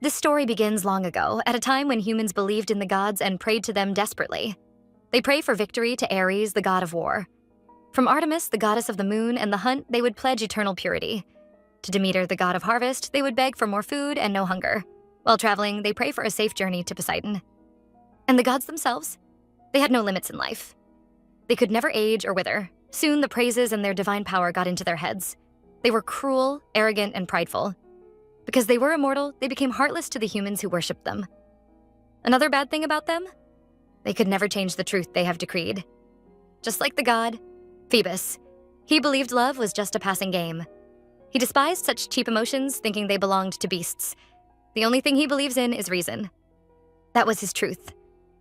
This story begins long ago, at a time when humans believed in the gods and prayed to them desperately. They pray for victory to Ares, the god of war. From Artemis, the goddess of the moon and the hunt, they would pledge eternal purity. To Demeter, the god of harvest, they would beg for more food and no hunger. While traveling, they pray for a safe journey to Poseidon. And the gods themselves? They had no limits in life. They could never age or wither. Soon, the praises and their divine power got into their heads. They were cruel, arrogant, and prideful. Because they were immortal, they became heartless to the humans who worshipped them. Another bad thing about them? They could never change the truth they have decreed. Just like the god, Phoebus. He believed love was just a passing game. He despised such cheap emotions, thinking they belonged to beasts. The only thing he believes in is reason. That was his truth,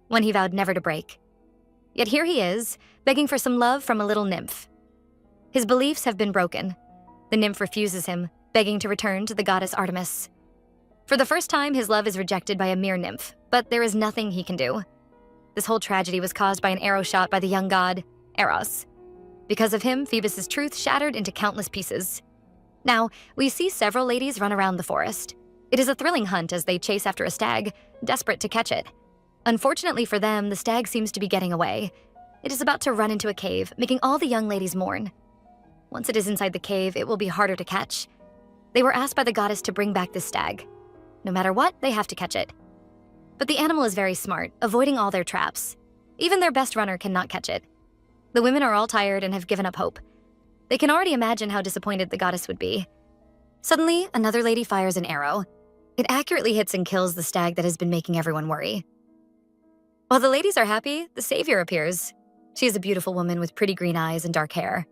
one he vowed never to break. Yet here he is, begging for some love from a little nymph. His beliefs have been broken. The nymph refuses him, begging to return to the goddess Artemis. For the first time, his love is rejected by a mere nymph, but there is nothing he can do. This whole tragedy was caused by an arrow shot by the young god, Eros. Because of him, Phoebus' truth shattered into countless pieces. Now, we see several ladies run around the forest. It is a thrilling hunt as they chase after a stag, desperate to catch it. Unfortunately for them, the stag seems to be getting away. It is about to run into a cave, making all the young ladies mourn. Once it is inside the cave, it will be harder to catch. They were asked by the goddess to bring back this stag. No matter what, they have to catch it. But the animal is very smart, avoiding all their traps. Even their best runner cannot catch it. The women are all tired and have given up hope. They can already imagine how disappointed the goddess would be. Suddenly, another lady fires an arrow. It accurately hits and kills the stag that has been making everyone worry. While the ladies are happy, the savior appears. She is a beautiful woman with pretty green eyes and dark hair.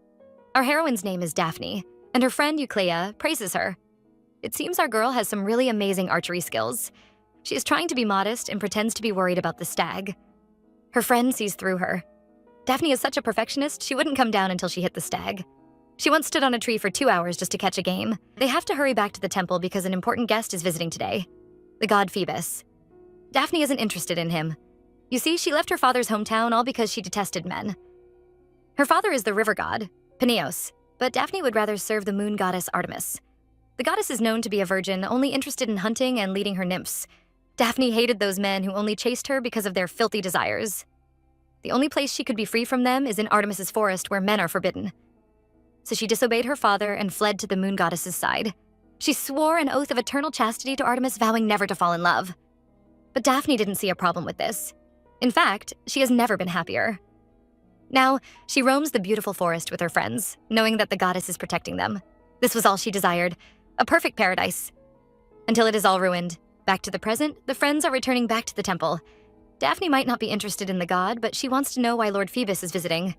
Our heroine's name is Daphne, and her friend Euclea praises her. It seems our girl has some really amazing archery skills. She is trying to be modest and pretends to be worried about the stag. Her friend sees through her. Daphne is such a perfectionist, she wouldn't come down until she hit the stag. She once stood on a tree for 2 hours just to catch a game. They have to hurry back to the temple because an important guest is visiting today, the god Phoebus. Daphne isn't interested in him. You see, she left her father's hometown all because she detested men. Her father is the river god, Peneus, but Daphne would rather serve the moon goddess Artemis. The goddess is known to be a virgin, only interested in hunting and leading her nymphs. Daphne hated those men who only chased her because of their filthy desires. The only place she could be free from them is in Artemis's forest where men are forbidden. So she disobeyed her father and fled to the moon goddess's side. She swore an oath of eternal chastity to Artemis, vowing never to fall in love. But Daphne didn't see a problem with this. In fact, she has never been happier. Now, she roams the beautiful forest with her friends, knowing that the goddess is protecting them. This was all she desired, a perfect paradise. Until it is all ruined. Back to the present, the friends are returning back to the temple. Daphne might not be interested in the god, but she wants to know why Lord Phoebus is visiting.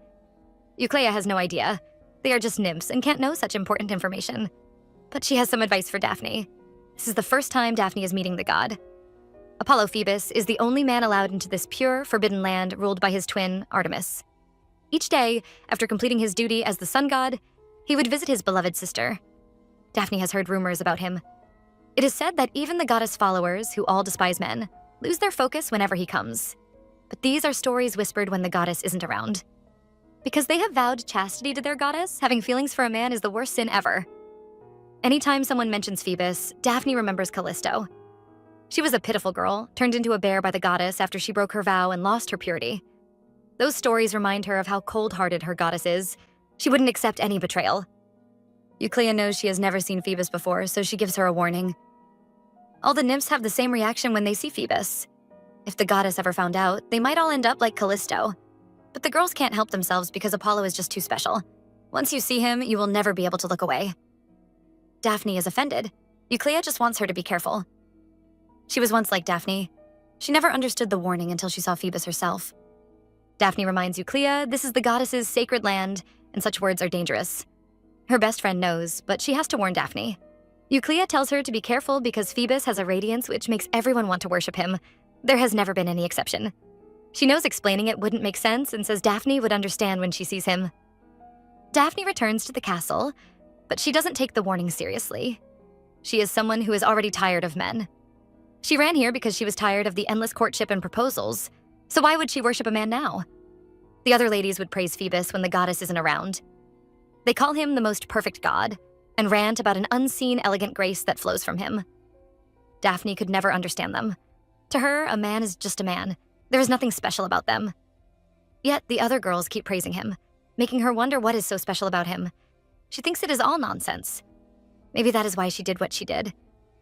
Euclea has no idea. They are just nymphs and can't know such important information. But she has some advice for Daphne. This is the first time Daphne is meeting the god. Apollo Phoebus is the only man allowed into this pure, forbidden land ruled by his twin, Artemis. Each day, after completing his duty as the sun god, he would visit his beloved sister. Daphne has heard rumors about him. It is said that even the goddess followers, who all despise men, lose their focus whenever he comes. But these are stories whispered when the goddess isn't around. Because they have vowed chastity to their goddess, having feelings for a man is the worst sin ever. Anytime someone mentions Phoebus, Daphne remembers Callisto. She was a pitiful girl, turned into a bear by the goddess after she broke her vow and lost her purity. Those stories remind her of how cold-hearted her goddess is. She wouldn't accept any betrayal. Euclea knows she has never seen Phoebus before, so she gives her a warning. All the nymphs have the same reaction when they see Phoebus. If the goddess ever found out, they might all end up like Callisto. But the girls can't help themselves because Apollo is just too special. Once you see him, you will never be able to look away. Daphne is offended. Euclea just wants her to be careful. She was once like Daphne. She never understood the warning until she saw Phoebus herself. Daphne reminds Euclea this is the goddess's sacred land, and such words are dangerous. Her best friend knows, but she has to warn Daphne. Euclea tells her to be careful because Phoebus has a radiance which makes everyone want to worship him. There has never been any exception. She knows explaining it wouldn't make sense and says Daphne would understand when she sees him. Daphne returns to the castle, but she doesn't take the warning seriously. She is someone who is already tired of men. She ran here because she was tired of the endless courtship and proposals, so why would she worship a man now? The other ladies would praise Phoebus when the goddess isn't around. They call him the most perfect god, and rant about an unseen elegant grace that flows from him. Daphne could never understand them. To her, a man is just a man. There is nothing special about them. Yet the other girls keep praising him, making her wonder what is so special about him. She thinks it is all nonsense. Maybe that is why she did what she did.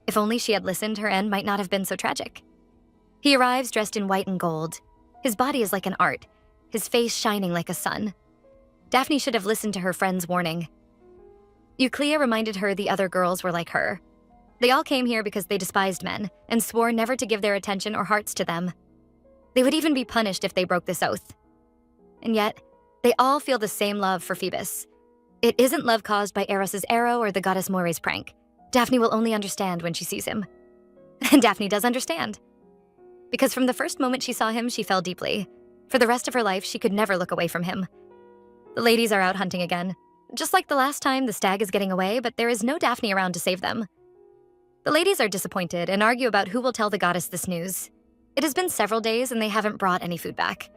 If only she had listened, her end might not have been so tragic. He arrives dressed in white and gold. His body is like an art, his face shining like a sun. Daphne should have listened to her friend's warning. Euclea reminded her the other girls were like her. They all came here because they despised men and swore never to give their attention or hearts to them. They would even be punished if they broke this oath. And yet, they all feel the same love for Phoebus. It isn't love caused by Eros's arrow or the goddess Moire's prank. Daphne will only understand when she sees him. And Daphne does understand. Because from the first moment she saw him, she fell deeply. For the rest of her life, she could never look away from him. The ladies are out hunting again. Just like the last time, the stag is getting away, but there is no Daphne around to save them. The ladies are disappointed and argue about who will tell the goddess this news. It has been several days and they haven't brought any food back.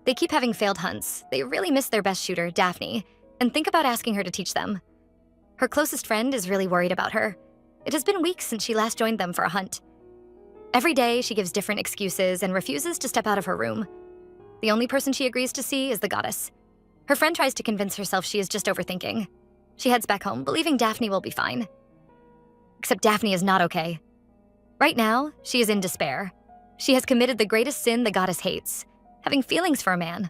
They keep having failed hunts. They really miss their best shooter, Daphne, and think about asking her to teach them. Her closest friend is really worried about her. It has been weeks since she last joined them for a hunt. Every day, she gives different excuses and refuses to step out of her room. The only person she agrees to see is the goddess. Her friend tries to convince herself she is just overthinking. She heads back home, believing Daphne will be fine. Except Daphne is not okay. Right now, she is in despair. She has committed the greatest sin the goddess hates, having feelings for a man.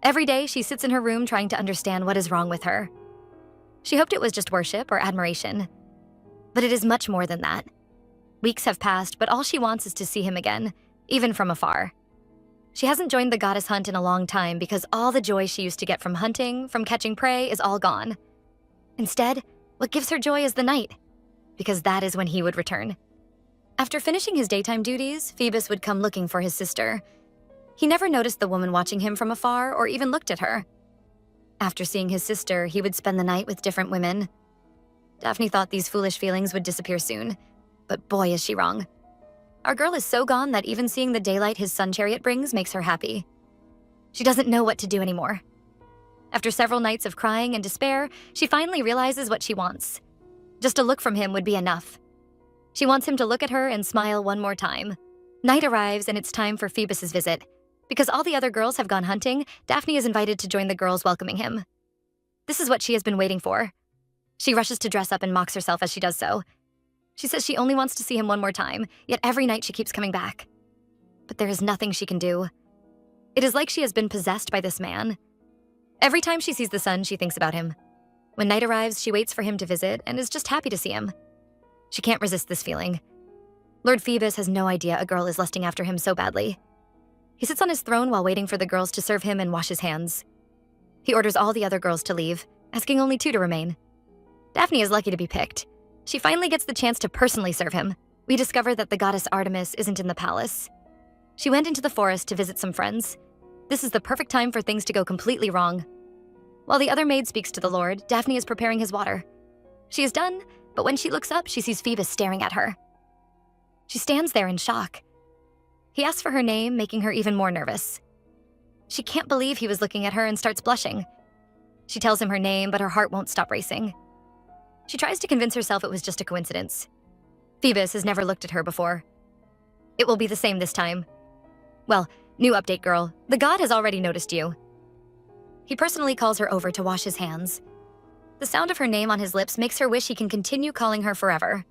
Every day, she sits in her room trying to understand what is wrong with her. She hoped it was just worship or admiration. But it is much more than that. Weeks have passed, but all she wants is to see him again, even from afar. She hasn't joined the goddess hunt in a long time because all the joy she used to get from hunting, from catching prey, is all gone. Instead, what gives her joy is the night, because that is when he would return. After finishing his daytime duties, Phoebus would come looking for his sister. He never noticed the woman watching him from afar or even looked at her. After seeing his sister, he would spend the night with different women. Daphne thought these foolish feelings would disappear soon, but boy is she wrong. Our girl is so gone that even seeing the daylight his sun chariot brings makes her happy. She doesn't know what to do anymore. After several nights of crying and despair, she finally realizes what she wants. Just a look from him would be enough. She wants him to look at her and smile one more time. Night arrives and it's time for Phoebus's visit. Because all the other girls have gone hunting, Daphne is invited to join the girls welcoming him. This is what she has been waiting for. She rushes to dress up and mocks herself as she does so. She says she only wants to see him one more time, yet every night she keeps coming back. But there is nothing she can do. It is like she has been possessed by this man. Every time she sees the sun, she thinks about him. When night arrives, she waits for him to visit and is just happy to see him. She can't resist this feeling. Lord Phoebus has no idea a girl is lusting after him so badly. He sits on his throne while waiting for the girls to serve him and wash his hands. He orders all the other girls to leave, asking only 2 to remain. Daphne is lucky to be picked. She finally gets the chance to personally serve him. We discover that the goddess Artemis isn't in the palace. She went into the forest to visit some friends. This is the perfect time for things to go completely wrong. While the other maid speaks to the Lord, Daphne is preparing his water. She is done, but when she looks up, she sees Phoebus staring at her. She stands there in shock. He asks for her name, making her even more nervous. She can't believe he was looking at her and starts blushing. She tells him her name, but her heart won't stop racing. She tries to convince herself it was just a coincidence. Phoebus has never looked at her before. It will be the same this time. Well, new update, girl. The god has already noticed you. He personally calls her over to wash his hands. The sound of her name on his lips makes her wish he can continue calling her forever.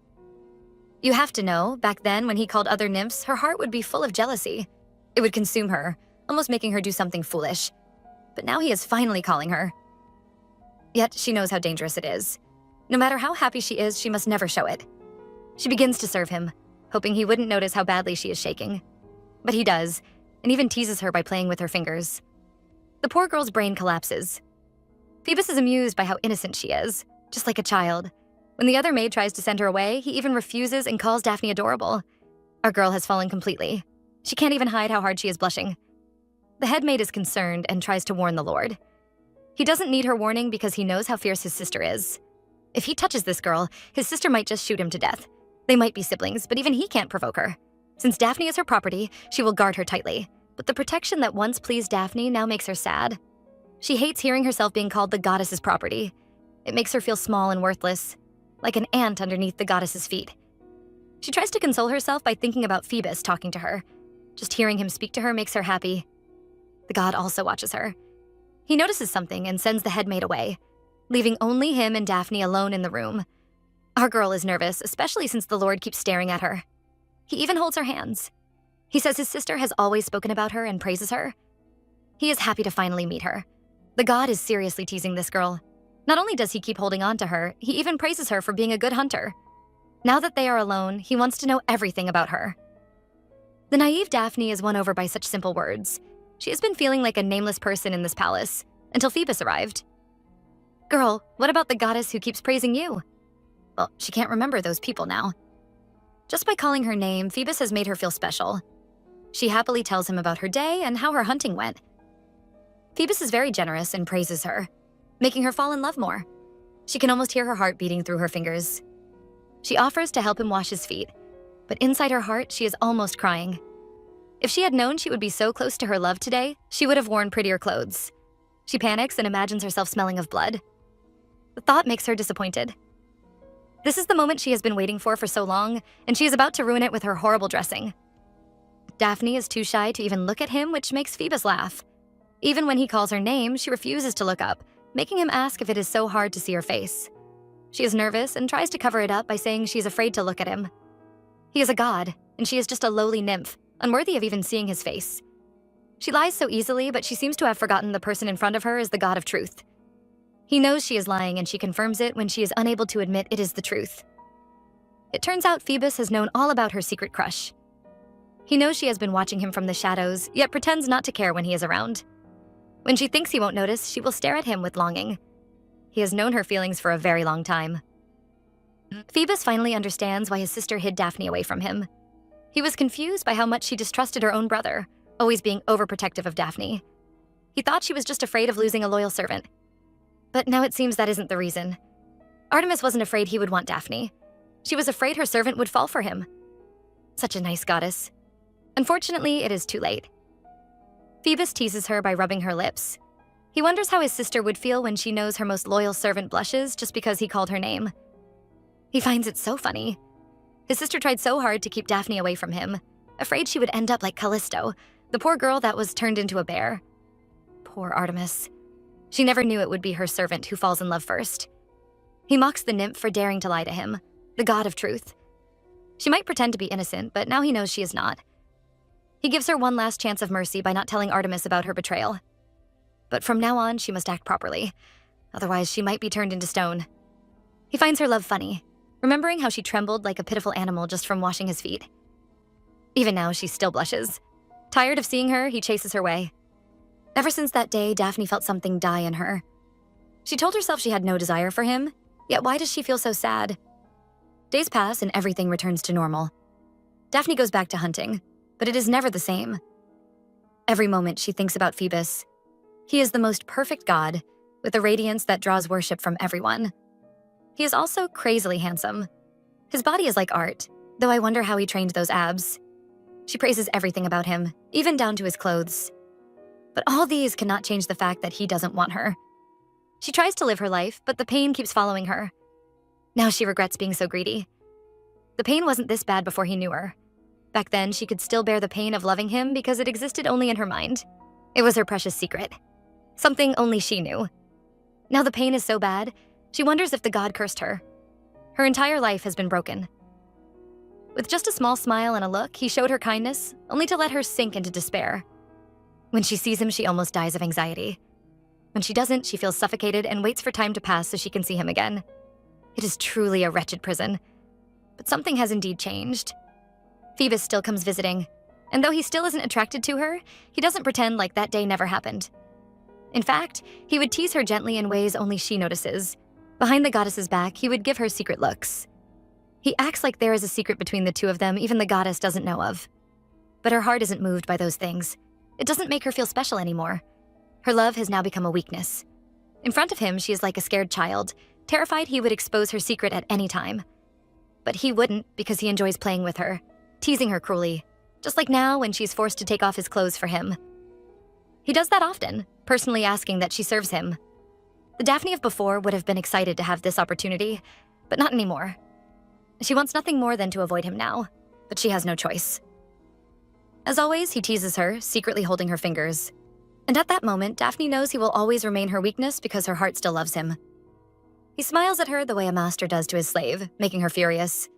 You have to know, back then when he called other nymphs, her heart would be full of jealousy. It would consume her, almost making her do something foolish. But now he is finally calling her. Yet she knows how dangerous it is. No matter how happy she is, she must never show it. She begins to serve him, hoping he wouldn't notice how badly she is shaking. But he does, and even teases her by playing with her fingers. The poor girl's brain collapses. Phoebus is amused by how innocent she is, just like a child. When the other maid tries to send her away, he even refuses and calls Daphne adorable. Our girl has fallen completely. She can't even hide how hard she is blushing. The head maid is concerned and tries to warn the Lord. He doesn't need her warning because he knows how fierce his sister is. If he touches this girl, his sister might just shoot him to death. They might be siblings, but even he can't provoke her. Since Daphne is her property, she will guard her tightly. But the protection that once pleased Daphne now makes her sad. She hates hearing herself being called the goddess's property. It makes her feel small and worthless, like an ant underneath the goddess's feet. She tries to console herself by thinking about Phoebus talking to her. Just hearing him speak to her makes her happy. The god also watches her. He notices something and sends the headmaid away, leaving only him and Daphne alone in the room. Our girl is nervous, especially since the Lord keeps staring at her. He even holds her hands. He says his sister has always spoken about her and praises her. He is happy to finally meet her. The god is seriously teasing this girl. Not only does he keep holding on to her, he even praises her for being a good hunter. Now that they are alone, he wants to know everything about her. The naive Daphne is won over by such simple words. She has been feeling like a nameless person in this palace, until Phoebus arrived. Girl, what about the goddess who keeps praising you? Well, she can't remember those people now. Just by calling her name, Phoebus has made her feel special. She happily tells him about her day and how her hunting went. Phoebus is very generous and praises her, making her fall in love more. She can almost hear her heart beating through her fingers. She offers to help him wash his feet, but inside her heart, she is almost crying. If she had known she would be so close to her love today, she would have worn prettier clothes. She panics and imagines herself smelling of blood. The thought makes her disappointed. This is the moment she has been waiting for so long, and she is about to ruin it with her horrible dressing. Daphne is too shy to even look at him, which makes Phoebus laugh. Even when he calls her name, she refuses to look up, making him ask if it is so hard to see her face. She is nervous and tries to cover it up by saying she is afraid to look at him. He is a god, and she is just a lowly nymph, unworthy of even seeing his face. She lies so easily, but she seems to have forgotten the person in front of her is the god of truth. He knows she is lying, and she confirms it when she is unable to admit it is the truth. It turns out Phoebus has known all about her secret crush. He knows she has been watching him from the shadows, yet pretends not to care when he is around. When she thinks he won't notice, she will stare at him with longing. He has known her feelings for a very long time. Phoebus finally understands why his sister hid Daphne away from him. He was confused by how much she distrusted her own brother, always being overprotective of Daphne. He thought she was just afraid of losing a loyal servant. But now it seems that isn't the reason. Artemis wasn't afraid he would want Daphne. She was afraid her servant would fall for him. Such a nice goddess. Unfortunately, it is too late. Phoebus teases her by rubbing her lips. He wonders how his sister would feel when she knows her most loyal servant blushes just because he called her name. He finds it so funny. His sister tried so hard to keep Daphne away from him, afraid she would end up like Callisto, the poor girl that was turned into a bear. Poor Artemis. She never knew it would be her servant who falls in love first. He mocks the nymph for daring to lie to him, the god of truth. She might pretend to be innocent, but now he knows she is not. He gives her one last chance of mercy by not telling Artemis about her betrayal. But from now on, she must act properly. Otherwise, she might be turned into stone. He finds her love funny, remembering how she trembled like a pitiful animal just from washing his feet. Even now, she still blushes. Tired of seeing her, he chases her away. Ever since that day, Daphne felt something die in her. She told herself she had no desire for him, yet why does she feel so sad? Days pass and everything returns to normal. Daphne goes back to hunting, but it is never the same. Every moment she thinks about Phoebus. He is the most perfect god, with a radiance that draws worship from everyone. He is also crazily handsome. His body is like art, though I wonder how he trained those abs. She praises everything about him, even down to his clothes. But all these cannot change the fact that he doesn't want her. She tries to live her life, but the pain keeps following her. Now she regrets being so greedy. The pain wasn't this bad before he knew her. Back then, she could still bear the pain of loving him because it existed only in her mind. It was her precious secret. Something only she knew. Now the pain is so bad, she wonders if the god cursed her. Her entire life has been broken. With just a small smile and a look, he showed her kindness, only to let her sink into despair. When she sees him, she almost dies of anxiety. When she doesn't, she feels suffocated and waits for time to pass so she can see him again. It is truly a wretched prison. But something has indeed changed. Phoebus still comes visiting, and though he still isn't attracted to her, he doesn't pretend like that day never happened. In fact, he would tease her gently in ways only she notices. Behind the goddess's back, he would give her secret looks. He acts like there is a secret between the two of them even the goddess doesn't know of. But her heart isn't moved by those things. It doesn't make her feel special anymore. Her love has now become a weakness. In front of him, she is like a scared child, terrified he would expose her secret at any time. But he wouldn't because he enjoys playing with her, teasing her cruelly, just like now when she's forced to take off his clothes for him. He does that often, personally asking that she serves him. The Daphne of before would have been excited to have this opportunity, but not anymore. She wants nothing more than to avoid him now, but she has no choice. As always, he teases her, secretly holding her fingers. And at that moment, Daphne knows he will always remain her weakness because her heart still loves him. He smiles at her the way a master does to his slave, making her furious.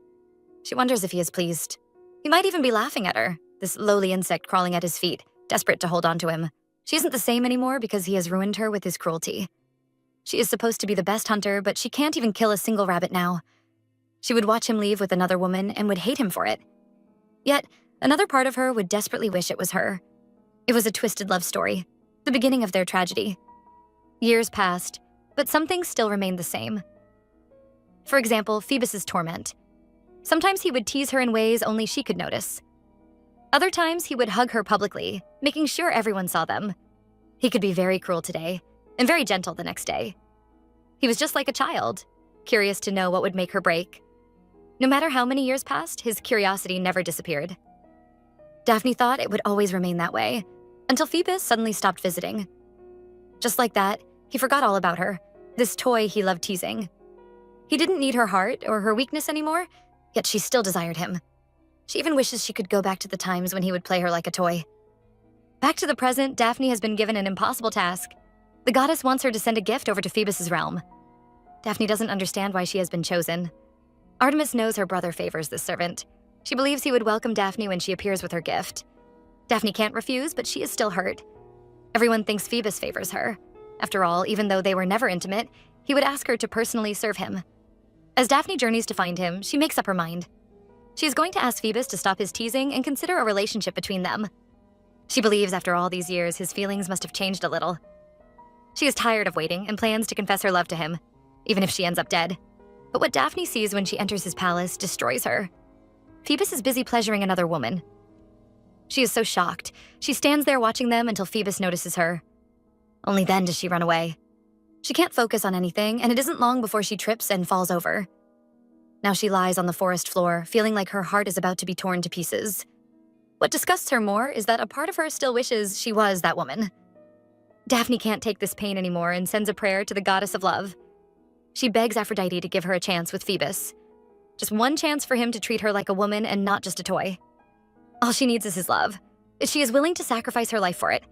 She wonders if he is pleased. He might even be laughing at her, this lowly insect crawling at his feet, desperate to hold on to him. She isn't the same anymore because he has ruined her with his cruelty. She is supposed to be the best hunter, but she can't even kill a single rabbit now. She would watch him leave with another woman and would hate him for it. Yet, another part of her would desperately wish it was her. It was a twisted love story, the beginning of their tragedy. Years passed, but some things still remained the same. For example, Phoebus's torment. Sometimes he would tease her in ways only she could notice. Other times he would hug her publicly, making sure everyone saw them. He could be very cruel today, and very gentle the next day. He was just like a child, curious to know what would make her break. No matter how many years passed, his curiosity never disappeared. Daphne thought it would always remain that way, until Phoebus suddenly stopped visiting. Just like that, he forgot all about her, this toy he loved teasing. He didn't need her heart or her weakness anymore, yet she still desired him. She even wishes she could go back to the times when he would play her like a toy. Back to the present, Daphne has been given an impossible task. The goddess wants her to send a gift over to Phoebus's realm. Daphne doesn't understand why she has been chosen. Artemis knows her brother favors this servant. She believes he would welcome Daphne when she appears with her gift. Daphne can't refuse, but she is still hurt. Everyone thinks Phoebus favors her. After all, even though they were never intimate, he would ask her to personally serve him. As Daphne journeys to find him, she makes up her mind. She is going to ask Phoebus to stop his teasing and consider a relationship between them. She believes after all these years, his feelings must have changed a little. She is tired of waiting and plans to confess her love to him, even if she ends up dead. But what Daphne sees when she enters his palace destroys her. Phoebus is busy pleasuring another woman. She is so shocked. She stands there watching them until Phoebus notices her. Only then does she run away. She can't focus on anything, and it isn't long before she trips and falls over. Now she lies on the forest floor, feeling like her heart is about to be torn to pieces. What disgusts her more is that a part of her still wishes she was that woman. Daphne can't take this pain anymore and sends a prayer to the goddess of love. She begs Aphrodite to give her a chance with Phoebus. Just one chance for him to treat her like a woman and not just a toy. All she needs is his love. She is willing to sacrifice her life for it.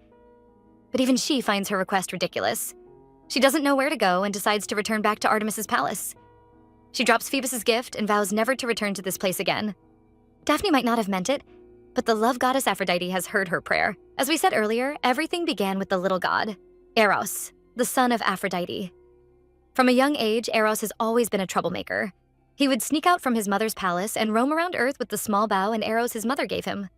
But even she finds her request ridiculous. She doesn't know where to go and decides to return back to Artemis's palace. She drops Phoebus's gift and vows never to return to this place again. Daphne might not have meant it, but the love goddess Aphrodite has heard her prayer. As we said earlier, everything began with the little god, Eros, the son of Aphrodite. From a young age, Eros has always been a troublemaker. He would sneak out from his mother's palace and roam around Earth with the small bow and arrows his mother gave him.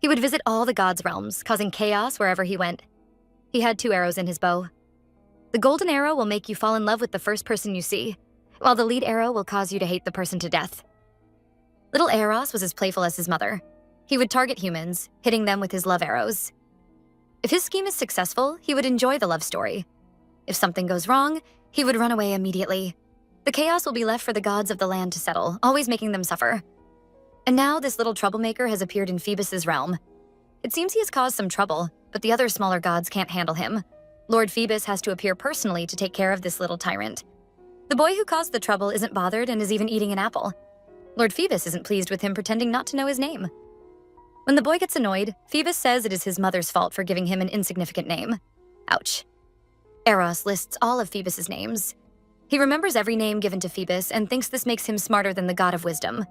He would visit all the gods' realms, causing chaos wherever he went. He had 2 arrows in his bow. The golden arrow will make you fall in love with the first person you see, while the lead arrow will cause you to hate the person to death. Little Eros was as playful as his mother. He would target humans, hitting them with his love arrows. If his scheme is successful, he would enjoy the love story. If something goes wrong, he would run away immediately. The chaos will be left for the gods of the land to settle, always making them suffer. And now this little troublemaker has appeared in Phoebus's realm. It seems he has caused some trouble, but the other smaller gods can't handle him. Lord Phoebus has to appear personally to take care of this little tyrant. The boy who caused the trouble isn't bothered and is even eating an apple. Lord Phoebus isn't pleased with him pretending not to know his name. When the boy gets annoyed, Phoebus says it is his mother's fault for giving him an insignificant name. Ouch. Eros lists all of Phoebus's names. He remembers every name given to Phoebus and thinks this makes him smarter than the god of wisdom.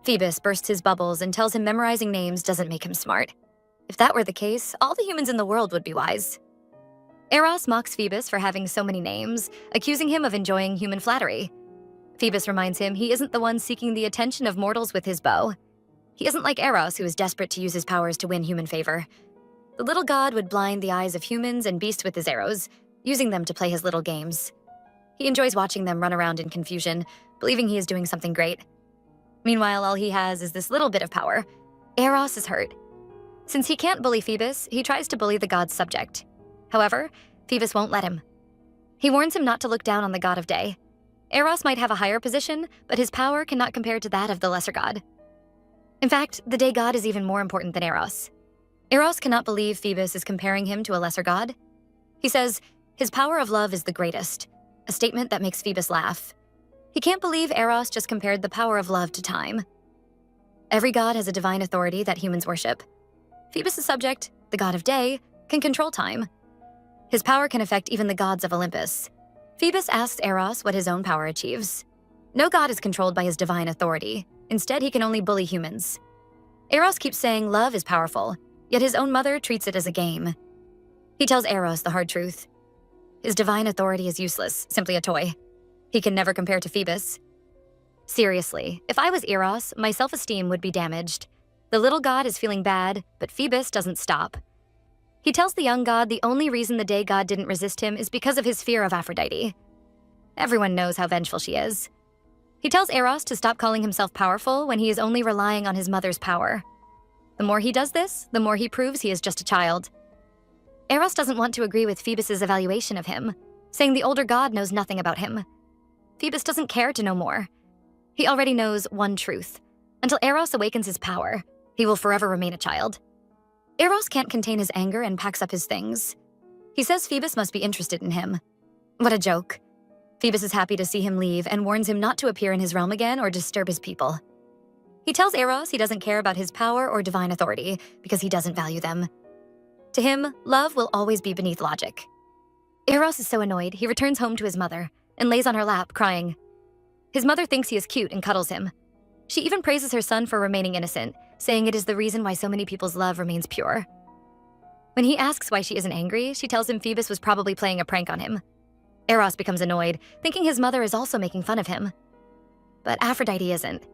Phoebus bursts his bubbles and tells him memorizing names doesn't make him smart. If that were the case, all the humans in the world would be wise. Eros mocks Phoebus for having so many names, accusing him of enjoying human flattery. Phoebus reminds him he isn't the one seeking the attention of mortals with his bow. He isn't like Eros, who is desperate to use his powers to win human favor. The little god would blind the eyes of humans and beasts with his arrows, using them to play his little games. He enjoys watching them run around in confusion, believing he is doing something great. Meanwhile, all he has is this little bit of power. Eros is hurt. Since he can't bully Phoebus, he tries to bully the god's subject. However, Phoebus won't let him. He warns him not to look down on the god of day. Eros might have a higher position, but his power cannot compare to that of the lesser god. In fact, the day god is even more important than Eros. Eros cannot believe Phoebus is comparing him to a lesser god. He says, his power of love is the greatest, a statement that makes Phoebus laugh. He can't believe Eros just compared the power of love to time. Every god has a divine authority that humans worship. Phoebus' subject, the god of day, can control time. His power can affect even the gods of Olympus. Phoebus asks Eros what his own power achieves. No god is controlled by his divine authority. Instead, he can only bully humans. Eros keeps saying love is powerful, yet his own mother treats it as a game. He tells Eros the hard truth. His divine authority is useless, simply a toy. He can never compare to Phoebus. Seriously, if I was Eros, my self-esteem would be damaged. The little god is feeling bad, but Phoebus doesn't stop. He tells the young god the only reason the day god didn't resist him is because of his fear of Aphrodite. Everyone knows how vengeful she is. He tells Eros to stop calling himself powerful when he is only relying on his mother's power. The more he does this, the more he proves he is just a child. Eros doesn't want to agree with Phoebus' evaluation of him, saying the older god knows nothing about him. Phoebus doesn't care to know more. He already knows one truth. Until Eros awakens his power, he will forever remain a child. Eros can't contain his anger and packs up his things. He says Phoebus must be interested in him. What a joke. Phoebus is happy to see him leave and warns him not to appear in his realm again or disturb his people. He tells Eros he doesn't care about his power or divine authority because he doesn't value them. To him, love will always be beneath logic. Eros is so annoyed, he returns home to his mother and lays on her lap, crying. His mother thinks he is cute and cuddles him. She even praises her son for remaining innocent, saying it is the reason why so many people's love remains pure. When he asks why she isn't angry, she tells him Phoebus was probably playing a prank on him. Eros becomes annoyed, thinking his mother is also making fun of him. But Aphrodite isn't.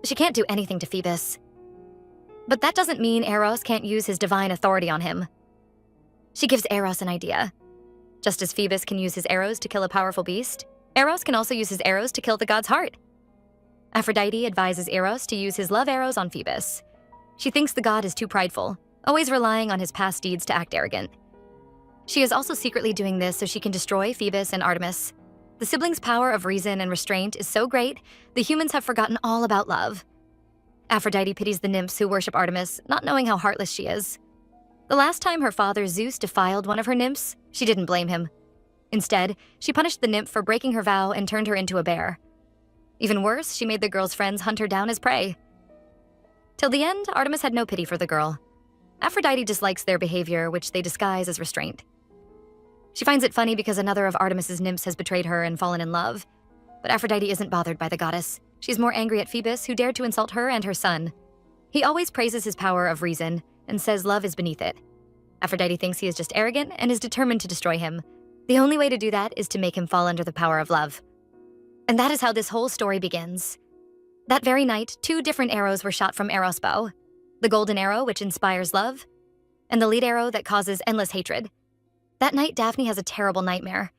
She can't do anything to Phoebus. But that doesn't mean Eros can't use his divine authority on him. She gives Eros an idea. Just as Phoebus can use his arrows to kill a powerful beast, Eros can also use his arrows to kill the god's heart. Aphrodite advises Eros to use his love arrows on Phoebus. She thinks the god is too prideful, always relying on his past deeds to act arrogant. She is also secretly doing this so she can destroy Phoebus and Artemis. The siblings' power of reason and restraint is so great, the humans have forgotten all about love. Aphrodite pities the nymphs who worship Artemis, not knowing how heartless she is. The last time her father Zeus defiled one of her nymphs, she didn't blame him. Instead, she punished the nymph for breaking her vow and turned her into a bear. Even worse, she made the girl's friends hunt her down as prey. Till the end, Artemis had no pity for the girl. Aphrodite dislikes their behavior, which they disguise as restraint. She finds it funny because another of Artemis's nymphs has betrayed her and fallen in love. But Aphrodite isn't bothered by the goddess. She's more angry at Phoebus, who dared to insult her and her son. He always praises his power of reason and says love is beneath it. Aphrodite thinks he is just arrogant and is determined to destroy him. The only way to do that is to make him fall under the power of love. And that is how this whole story begins. That very night, 2 different arrows were shot from Eros' bow. The golden arrow, which inspires love, and the lead arrow that causes endless hatred. That night, Daphne has a terrible nightmare.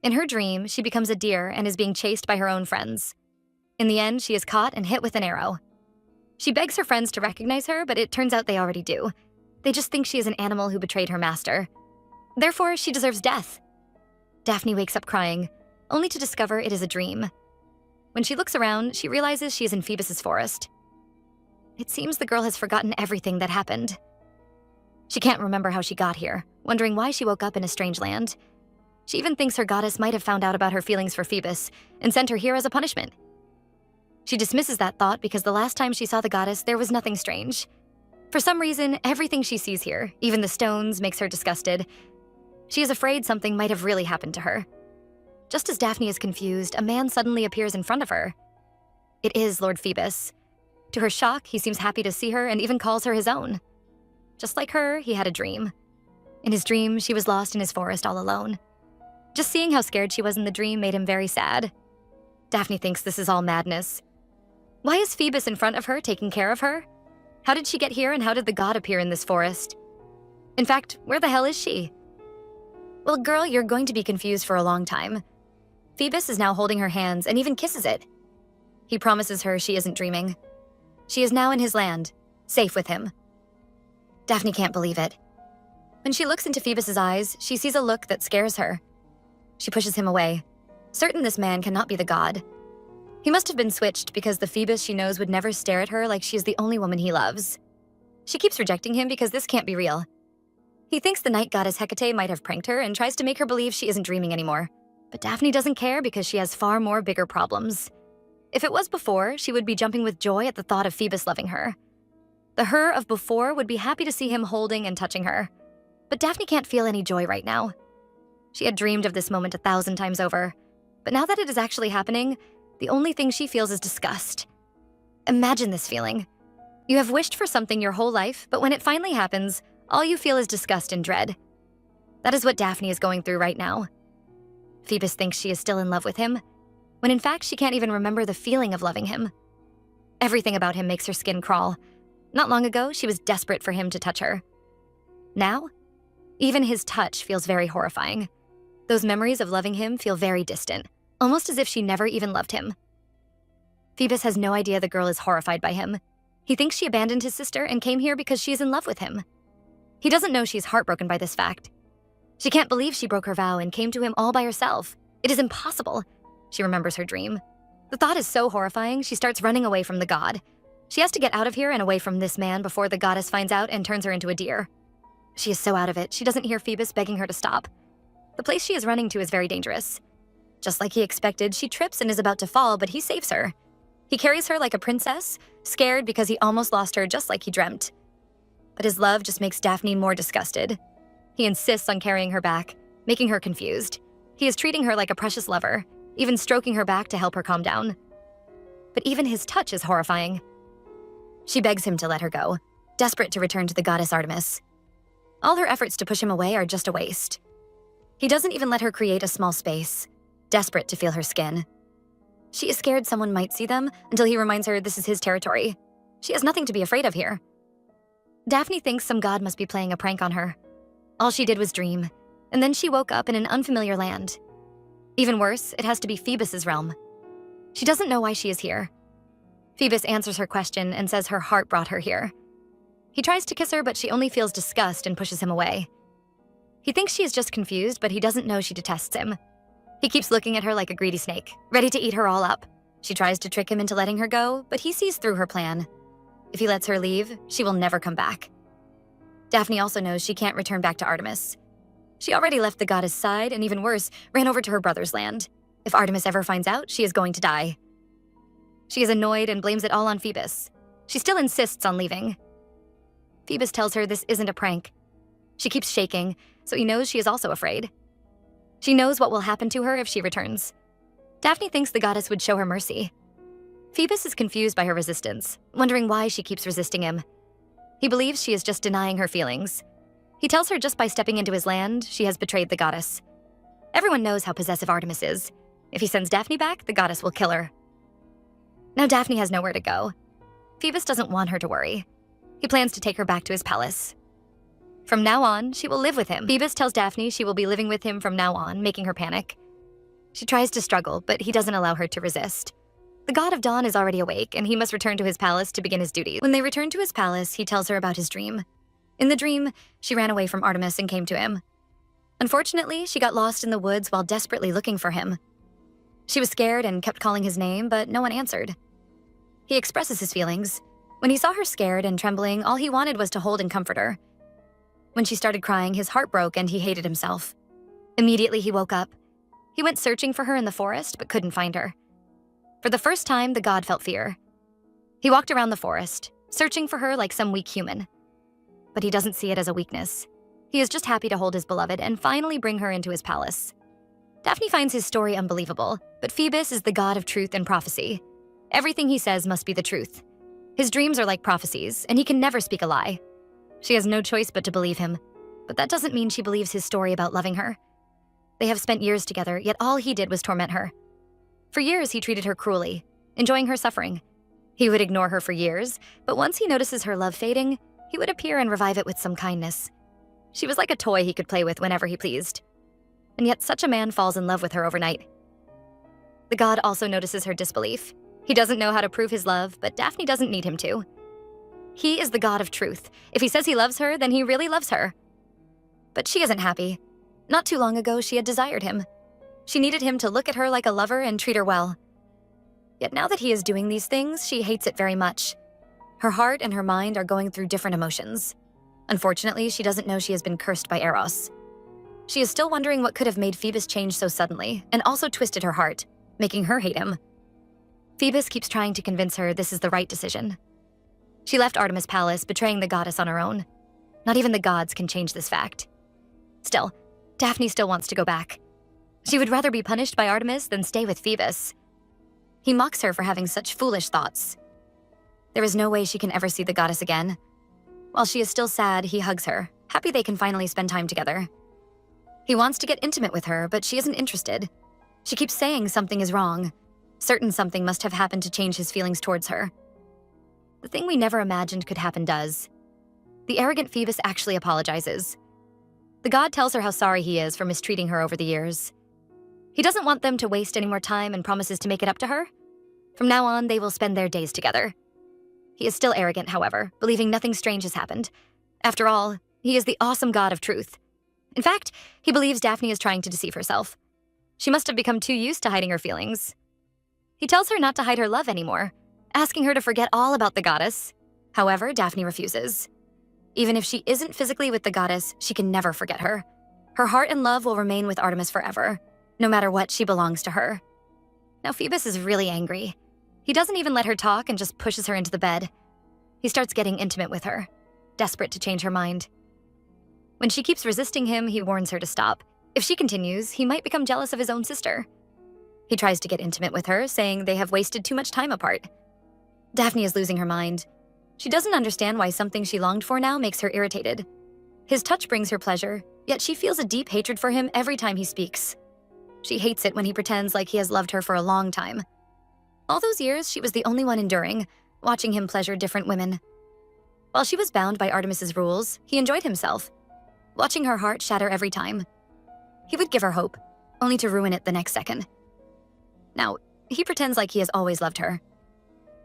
In her dream, she becomes a deer and is being chased by her own friends. In the end, she is caught and hit with an arrow. She begs her friends to recognize her, but it turns out they already do. They just think she is an animal who betrayed her master. Therefore, she deserves death. Daphne wakes up crying, only to discover it is a dream. When she looks around, she realizes she is in Phoebus' forest. It seems the girl has forgotten everything that happened. She can't remember how she got here, wondering why she woke up in a strange land. She even thinks her goddess might have found out about her feelings for Phoebus and sent her here as a punishment. She dismisses that thought because the last time she saw the goddess, there was nothing strange. For some reason, everything she sees here, even the stones, makes her disgusted. She is afraid something might have really happened to her. Just as Daphne is confused, a man suddenly appears in front of her. It is Lord Phoebus. To her shock, he seems happy to see her and even calls her his own. Just like her, he had a dream. In his dream, she was lost in his forest all alone. Just seeing how scared she was in the dream made him very sad. Daphne thinks this is all madness. Why is Phoebus in front of her, taking care of her? How did she get here and how did the god appear in this forest? In fact, where the hell is she? Well, girl, you're going to be confused for a long time. Phoebus is now holding her hands and even kisses it. He promises her she isn't dreaming. She is now in his land, safe with him. Daphne can't believe it. When she looks into Phoebus's eyes, she sees a look that scares her. She pushes him away, certain this man cannot be the god. He must have been switched because the Phoebus she knows would never stare at her like she is the only woman he loves. She keeps rejecting him because this can't be real. He thinks the night goddess Hecate might have pranked her and tries to make her believe she isn't dreaming anymore. But Daphne doesn't care because she has far more bigger problems. If it was before, she would be jumping with joy at the thought of Phoebus loving her. The her of before would be happy to see him holding and touching her. But Daphne can't feel any joy right now. She had dreamed of this moment 1,000 times over. But now that it is actually happening, the only thing she feels is disgust. Imagine this feeling. You have wished for something your whole life, but when it finally happens, all you feel is disgust and dread. That is what Daphne is going through right now. Phoebus thinks she is still in love with him, when in fact she can't even remember the feeling of loving him. Everything about him makes her skin crawl. Not long ago, she was desperate for him to touch her. Now, even his touch feels very horrifying. Those memories of loving him feel very distant, almost as if she never even loved him. Phoebus has no idea the girl is horrified by him. He thinks she abandoned his sister and came here because she is in love with him. He doesn't know she's heartbroken by this fact. She can't believe she broke her vow and came to him all by herself. It is impossible. She remembers her dream. The thought is so horrifying, she starts running away from the god. She has to get out of here and away from this man before the goddess finds out and turns her into a deer. She is so out of it, she doesn't hear Phoebus begging her to stop. The place she is running to is very dangerous. Just like he expected, she trips and is about to fall, but he saves her. He carries her like a princess, scared because he almost lost her just like he dreamt. But his love just makes Daphne more disgusted. He insists on carrying her back, making her confused. He is treating her like a precious lover, even stroking her back to help her calm down. But even his touch is horrifying. She begs him to let her go, desperate to return to the goddess Artemis. All her efforts to push him away are just a waste. He doesn't even let her create a small space, desperate to feel her skin. She is scared someone might see them until he reminds her this is his territory. She has nothing to be afraid of here. Daphne thinks some god must be playing a prank on her. All she did was dream, and then she woke up in an unfamiliar land. Even worse, it has to be Phoebus's realm. She doesn't know why she is here. Phoebus answers her question and says her heart brought her here. He tries to kiss her, but she only feels disgust and pushes him away. He thinks she is just confused, but he doesn't know she detests him. He keeps looking at her like a greedy snake, ready to eat her all up. She tries to trick him into letting her go, but he sees through her plan. If he lets her leave, she will never come back. Daphne also knows she can't return back to Artemis. She already left the goddess' side, and even worse, ran over to her brother's land. If Artemis ever finds out, she is going to die. She is annoyed and blames it all on Phoebus. She still insists on leaving. Phoebus tells her this isn't a prank. She keeps shaking, so he knows she is also afraid. She knows what will happen to her if she returns. Daphne thinks the goddess would show her mercy. Phoebus is confused by her resistance, wondering why she keeps resisting him. He believes she is just denying her feelings. He tells her just by stepping into his land, she has betrayed the goddess. Everyone knows how possessive Artemis is. If he sends Daphne back, the goddess will kill her. Now Daphne has nowhere to go. Phoebus doesn't want her to worry. He plans to take her back to his palace. From now on, she will live with him. Phoebus tells Daphne she will be living with him from now on, making her panic. She tries to struggle, but he doesn't allow her to resist. The god of dawn is already awake, and he must return to his palace to begin his duties. When they return to his palace, he tells her about his dream. In the dream, she ran away from Artemis and came to him. Unfortunately, she got lost in the woods while desperately looking for him. She was scared and kept calling his name, but no one answered. He expresses his feelings. When he saw her scared and trembling, all he wanted was to hold and comfort her. When she started crying, his heart broke and he hated himself. Immediately, he woke up. He went searching for her in the forest, but couldn't find her. For the first time, the god felt fear. He walked around the forest, searching for her like some weak human. But he doesn't see it as a weakness. He is just happy to hold his beloved and finally bring her into his palace. Daphne finds his story unbelievable, but Phoebus is the god of truth and prophecy. Everything he says must be the truth. His dreams are like prophecies, and he can never speak a lie. She has no choice but to believe him, but that doesn't mean she believes his story about loving her. They have spent years together, yet all he did was torment her. For years, he treated her cruelly, enjoying her suffering. He would ignore her for years, but once he notices her love fading, he would appear and revive it with some kindness. She was like a toy he could play with whenever he pleased. And yet such a man falls in love with her overnight. The god also notices her disbelief. He doesn't know how to prove his love, but Daphne doesn't need him to. He is the god of truth. If he says he loves her, then he really loves her. But she isn't happy. Not too long ago, she had desired him. She needed him to look at her like a lover and treat her well. Yet now that he is doing these things, she hates it very much. Her heart and her mind are going through different emotions. Unfortunately, she doesn't know she has been cursed by Eros. She is still wondering what could have made Phoebus change so suddenly, and also twisted her heart, making her hate him. Phoebus keeps trying to convince her this is the right decision. She left Artemis' palace, betraying the goddess on her own. Not even the gods can change this fact. Still, Daphne still wants to go back. She would rather be punished by Artemis than stay with Phoebus. He mocks her for having such foolish thoughts. There is no way she can ever see the goddess again. While she is still sad, he hugs her, happy they can finally spend time together. He wants to get intimate with her, but she isn't interested. She keeps saying something is wrong. Certain something must have happened to change his feelings towards her. The thing we never imagined could happen does. The arrogant Phoebus actually apologizes. The god tells her how sorry he is for mistreating her over the years. He doesn't want them to waste any more time and promises to make it up to her. From now on, they will spend their days together. He is still arrogant, however, believing nothing strange has happened. After all, he is the awesome god of truth. In fact, he believes Daphne is trying to deceive herself. She must have become too used to hiding her feelings. He tells her not to hide her love anymore, asking her to forget all about the goddess. However, Daphne refuses. Even if she isn't physically with the goddess, she can never forget her. Her heart and love will remain with Artemis forever. No matter what, she belongs to her. Now Phoebus is really angry. He doesn't even let her talk and just pushes her into the bed. He starts getting intimate with her, desperate to change her mind. When she keeps resisting him, he warns her to stop. If she continues, he might become jealous of his own sister. He tries to get intimate with her, saying they have wasted too much time apart. Daphne is losing her mind. She doesn't understand why something she longed for now makes her irritated. His touch brings her pleasure, yet she feels a deep hatred for him every time he speaks. She hates it when he pretends like he has loved her for a long time. All those years, she was the only one enduring, watching him pleasure different women. While she was bound by Artemis's rules, he enjoyed himself, watching her heart shatter every time. He would give her hope, only to ruin it the next second. Now, he pretends like he has always loved her.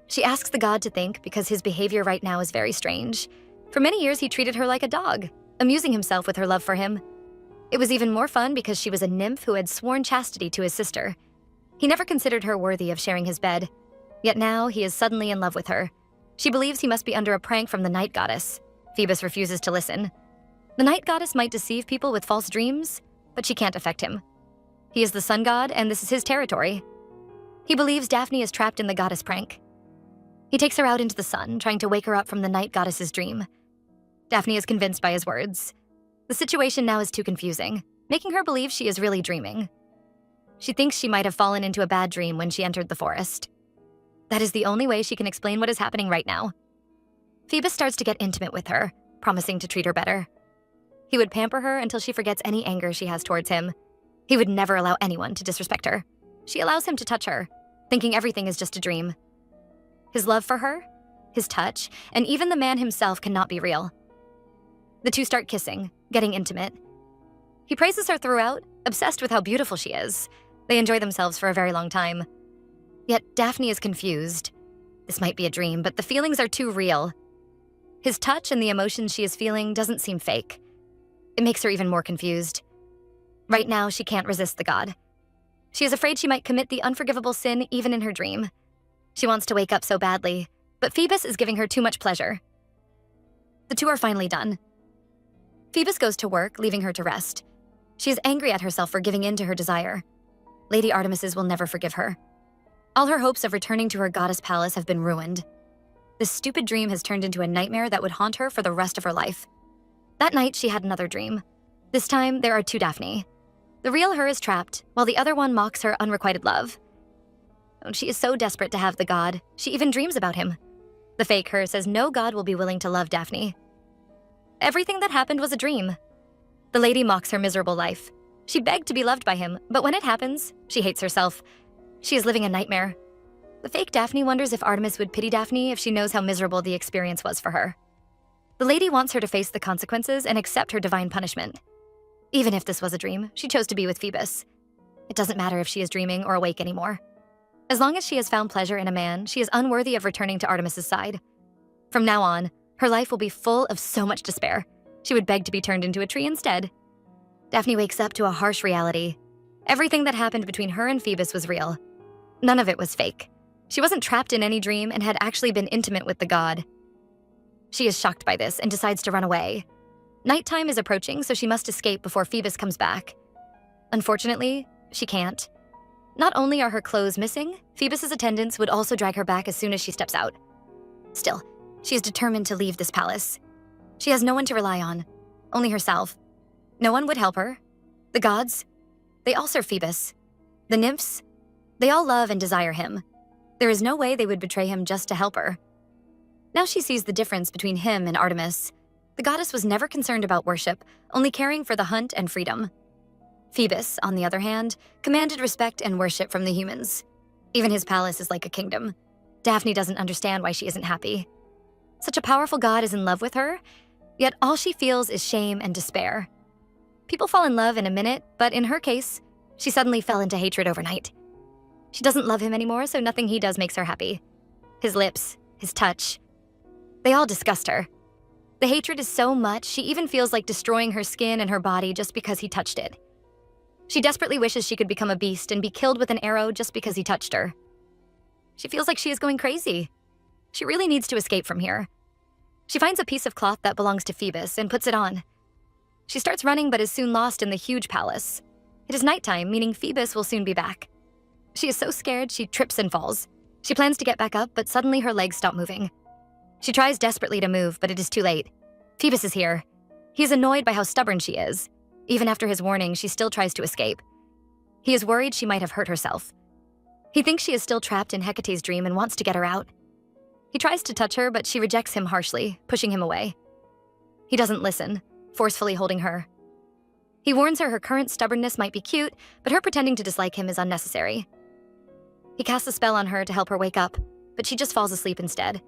She asks the god to think because his behavior right now is very strange. For many years, he treated her like a dog, amusing himself with her love for him. It was even more fun because she was a nymph who had sworn chastity to his sister. He never considered her worthy of sharing his bed. Yet now, he is suddenly in love with her. She believes he must be under a prank from the night goddess. Phoebus refuses to listen. The night goddess might deceive people with false dreams, but she can't affect him. He is the sun god, and this is his territory. He believes Daphne is trapped in the goddess prank. He takes her out into the sun, trying to wake her up from the night goddess's dream. Daphne is convinced by his words. The situation now is too confusing, making her believe she is really dreaming. She thinks she might have fallen into a bad dream when she entered the forest. That is the only way she can explain what is happening right now. Phoebus starts to get intimate with her, promising to treat her better. He would pamper her until she forgets any anger she has towards him. He would never allow anyone to disrespect her. She allows him to touch her, thinking everything is just a dream. His love for her, his touch, and even the man himself cannot be real. The two start kissing, getting intimate. He praises her throughout, obsessed with how beautiful she is. They enjoy themselves for a very long time. Yet Daphne is confused. This might be a dream, but the feelings are too real. His touch and the emotions she is feeling doesn't seem fake. It makes her even more confused. Right now, she can't resist the god. She is afraid she might commit the unforgivable sin even in her dream. She wants to wake up so badly, but Phoebus is giving her too much pleasure. The two are finally done. Phoebus goes to work, leaving her to rest. She is angry at herself for giving in to her desire. Lady Artemis's will never forgive her. All her hopes of returning to her goddess palace have been ruined. This stupid dream has turned into a nightmare that would haunt her for the rest of her life. That night, she had another dream. This time, there are two Daphne. The real her is trapped, while the other one mocks her unrequited love. She is so desperate to have the god, she even dreams about him. The fake her says no god will be willing to love Daphne. Everything that happened was a dream. The lady mocks her miserable life. She begged to be loved by him, but when it happens, she hates herself. She is living a nightmare. The fake Daphne wonders if Artemis would pity Daphne if she knows how miserable the experience was for her. The lady wants her to face the consequences and accept her divine punishment. Even if this was a dream, she chose to be with Phoebus. It doesn't matter if she is dreaming or awake anymore. As long as she has found pleasure in a man, she is unworthy of returning to Artemis's side. From now on, her life will be full of so much despair. She would beg to be turned into a tree instead. Daphne wakes up to a harsh reality. Everything that happened between her and Phoebus was real. None of it was fake. She wasn't trapped in any dream and had actually been intimate with the god. She is shocked by this and decides to run away. Nighttime is approaching, so she must escape before Phoebus comes back. Unfortunately, she can't. Not only are her clothes missing, Phoebus's attendants would also drag her back as soon as she steps out. Still, she is determined to leave this palace. She has no one to rely on, only herself. No one would help her. The gods, they all serve Phoebus. The nymphs, they all love and desire him. There is no way they would betray him just to help her. Now she sees the difference between him and Artemis. The goddess was never concerned about worship, only caring for the hunt and freedom. Phoebus, on the other hand, commanded respect and worship from the humans. Even his palace is like a kingdom. Daphne doesn't understand why she isn't happy. Such a powerful god is in love with her, yet all she feels is shame and despair. People fall in love in a minute, but in her case, she suddenly fell into hatred overnight. She doesn't love him anymore, so nothing he does makes her happy. His lips, his touch, they all disgust her. The hatred is so much, she even feels like destroying her skin and her body just because he touched it. She desperately wishes she could become a beast and be killed with an arrow just because he touched her. She feels like she is going crazy. She really needs to escape from here. She finds a piece of cloth that belongs to Phoebus and puts it on. She starts running but is soon lost in the huge palace. It is nighttime, meaning Phoebus will soon be back. She is so scared she trips and falls. She plans to get back up, but suddenly her legs stop moving. She tries desperately to move, but it is too late. Phoebus is here. He is annoyed by how stubborn she is. Even after his warning, she still tries to escape. He is worried she might have hurt herself. He thinks she is still trapped in Hecate's dream and wants to get her out. He tries to touch her, but she rejects him harshly, pushing him away. He doesn't listen, forcefully holding her. He warns her current stubbornness might be cute, but her pretending to dislike him is unnecessary. He casts a spell on her to help her wake up, but she just falls asleep instead.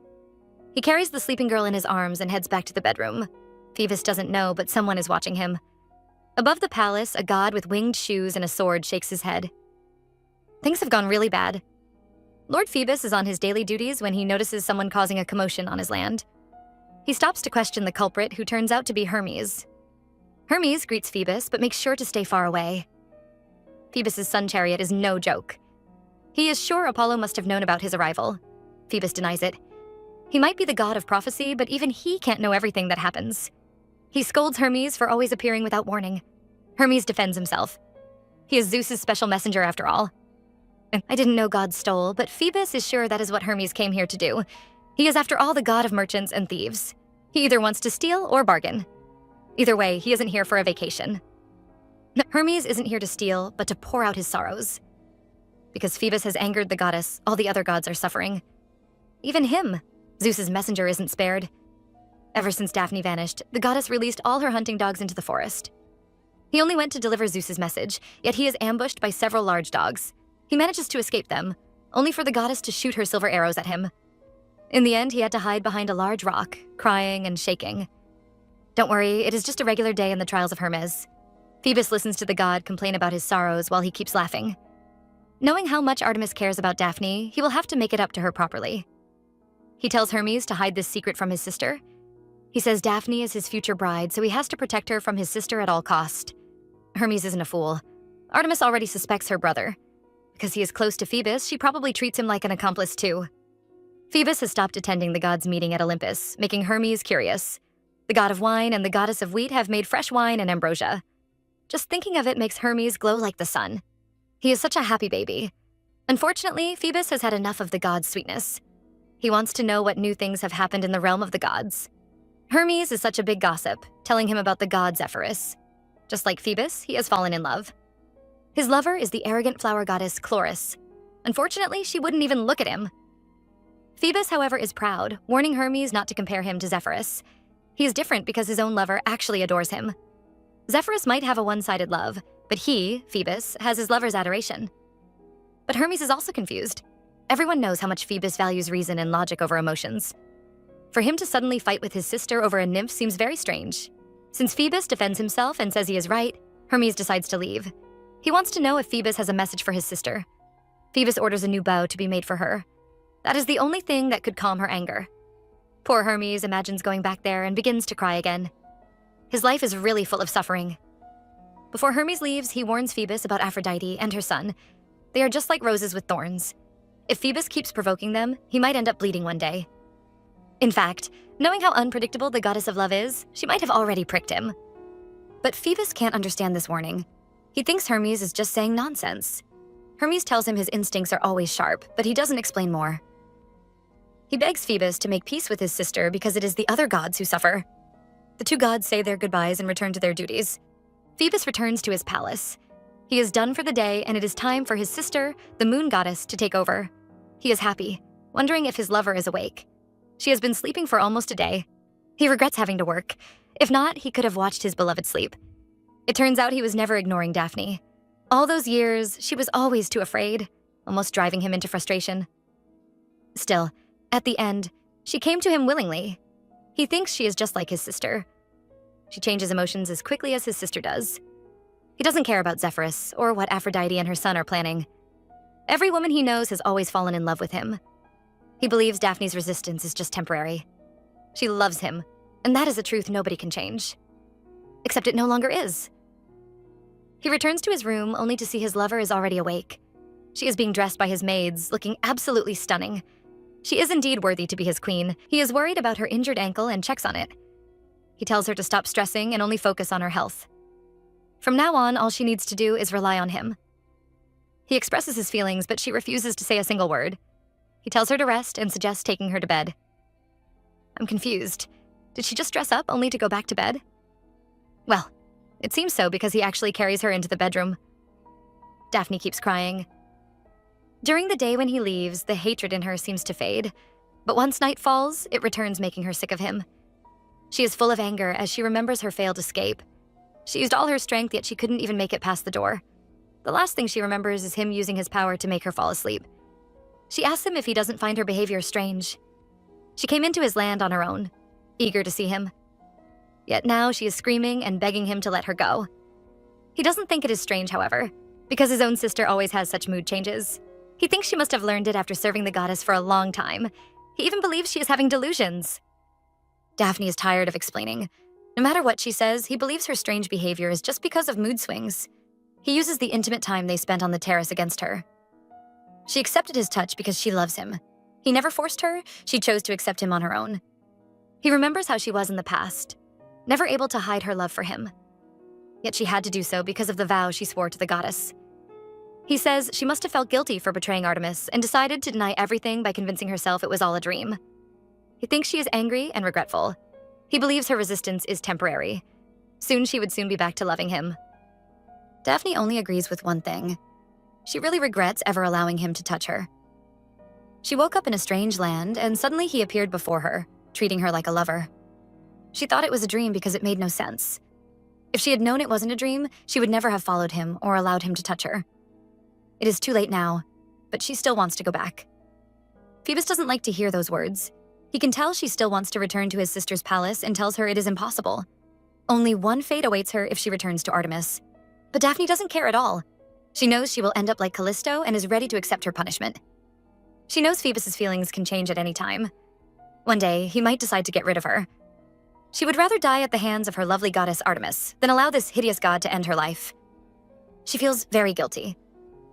He carries the sleeping girl in his arms and heads back to the bedroom. Phoebus doesn't know, but someone is watching him. Above the palace, a god with winged shoes and a sword shakes his head. Things have gone really bad. Lord Phoebus is on his daily duties when he notices someone causing a commotion on his land. He stops to question the culprit, who turns out to be Hermes. Hermes greets Phoebus, but makes sure to stay far away. Phoebus's sun chariot is no joke. He is sure Apollo must have known about his arrival. Phoebus denies it. He might be the god of prophecy, but even he can't know everything that happens. He scolds Hermes for always appearing without warning. Hermes defends himself. He is Zeus's special messenger after all. I didn't know gods stole, but Phoebus is sure that is what Hermes came here to do. He is after all the god of merchants and thieves. He either wants to steal or bargain. Either way, he isn't here for a vacation. Hermes isn't here to steal, but to pour out his sorrows. Because Phoebus has angered the goddess, all the other gods are suffering. Even him, Zeus's messenger, isn't spared. Ever since Daphne vanished, the goddess released all her hunting dogs into the forest. He only went to deliver Zeus's message, yet he is ambushed by several large dogs. He manages to escape them, only for the goddess to shoot her silver arrows at him. In the end, he had to hide behind a large rock, crying and shaking. Don't worry, it is just a regular day in the trials of Hermes. Phoebus listens to the god complain about his sorrows while he keeps laughing. Knowing how much Artemis cares about Daphne, he will have to make it up to her properly. He tells Hermes to hide this secret from his sister. He says Daphne is his future bride, so he has to protect her from his sister at all cost. Hermes isn't a fool. Artemis already suspects her brother. Because he is close to Phoebus, she probably treats him like an accomplice too. Phoebus has stopped attending the gods' meeting at Olympus, making Hermes curious. The god of wine and the goddess of wheat have made fresh wine and ambrosia. Just thinking of it makes Hermes glow like the sun. He is such a happy baby. Unfortunately, Phoebus has had enough of the gods' sweetness. He wants to know what new things have happened in the realm of the gods. Hermes is such a big gossip, telling him about the god Zephyrus. Just like Phoebus, he has fallen in love. His lover is the arrogant flower goddess Chloris. Unfortunately, she wouldn't even look at him. Phoebus, however, is proud, warning Hermes not to compare him to Zephyrus. He is different because his own lover actually adores him. Zephyrus might have a one-sided love, but he, Phoebus, has his lover's adoration. But Hermes is also confused. Everyone knows how much Phoebus values reason and logic over emotions. For him to suddenly fight with his sister over a nymph seems very strange. Since Phoebus defends himself and says he is right, Hermes decides to leave. He wants to know if Phoebus has a message for his sister. Phoebus orders a new bow to be made for her. That is the only thing that could calm her anger. Poor Hermes imagines going back there and begins to cry again. His life is really full of suffering. Before Hermes leaves, he warns Phoebus about Aphrodite and her son. They are just like roses with thorns. If Phoebus keeps provoking them, he might end up bleeding one day. In fact, knowing how unpredictable the goddess of love is, she might have already pricked him. But Phoebus can't understand this warning. He thinks Hermes is just saying nonsense. Hermes tells him his instincts are always sharp, but he doesn't explain more. He begs Phoebus to make peace with his sister because it is the other gods who suffer. The two gods say their goodbyes and return to their duties. Phoebus returns to his palace. He is done for the day, and it is time for his sister, the moon goddess, to take over. He is happy, wondering if his lover is awake. She has been sleeping for almost a day. He regrets having to work. If not, he could have watched his beloved sleep. It turns out he was never ignoring Daphne. All those years, she was always too afraid, almost driving him into frustration. Still, at the end, she came to him willingly. He thinks she is just like his sister. She changes emotions as quickly as his sister does. He doesn't care about Zephyrus or what Aphrodite and her son are planning. Every woman he knows has always fallen in love with him. He believes Daphne's resistance is just temporary. She loves him, and that is a truth nobody can change. Except it no longer is. He returns to his room only to see his lover is already awake. She is being dressed by his maids, looking absolutely stunning. She is indeed worthy to be his queen. He is worried about her injured ankle and checks on it. He tells her to stop stressing and only focus on her health. From now on, all she needs to do is rely on him. He expresses his feelings, but she refuses to say a single word. He tells her to rest and suggests taking her to bed. I'm confused. Did she just dress up only to go back to bed? Well, it seems so because he actually carries her into the bedroom. Daphne keeps crying. During the day when he leaves, the hatred in her seems to fade. But once night falls, it returns, making her sick of him. She is full of anger as she remembers her failed escape. She used all her strength, yet she couldn't even make it past the door. The last thing she remembers is him using his power to make her fall asleep. She asks him if he doesn't find her behavior strange. She came into his land on her own, eager to see him. Yet now she is screaming and begging him to let her go. He doesn't think it is strange, however, because his own sister always has such mood changes. He thinks she must have learned it after serving the goddess for a long time. He even believes she is having delusions. Daphne is tired of explaining. No matter what she says, he believes her strange behavior is just because of mood swings. He uses the intimate time they spent on the terrace against her. She accepted his touch because she loves him. He never forced her, she chose to accept him on her own. He remembers how she was in the past, never able to hide her love for him. Yet she had to do so because of the vow she swore to the goddess. He says she must have felt guilty for betraying Artemis and decided to deny everything by convincing herself it was all a dream. He thinks she is angry and regretful. He believes her resistance is temporary. She would soon be back to loving him. Daphne only agrees with one thing. She really regrets ever allowing him to touch her. She woke up in a strange land, and suddenly he appeared before her, treating her like a lover. She thought it was a dream because it made no sense. If she had known it wasn't a dream, she would never have followed him or allowed him to touch her. It is too late now, but she still wants to go back. Phoebus doesn't like to hear those words. He can tell she still wants to return to his sister's palace and tells her it is impossible. Only one fate awaits her if she returns to Artemis. But Daphne doesn't care at all. She knows she will end up like Callisto and is ready to accept her punishment. She knows Phoebus's feelings can change at any time. One day, he might decide to get rid of her. She would rather die at the hands of her lovely goddess Artemis than allow this hideous god to end her life. She feels very guilty.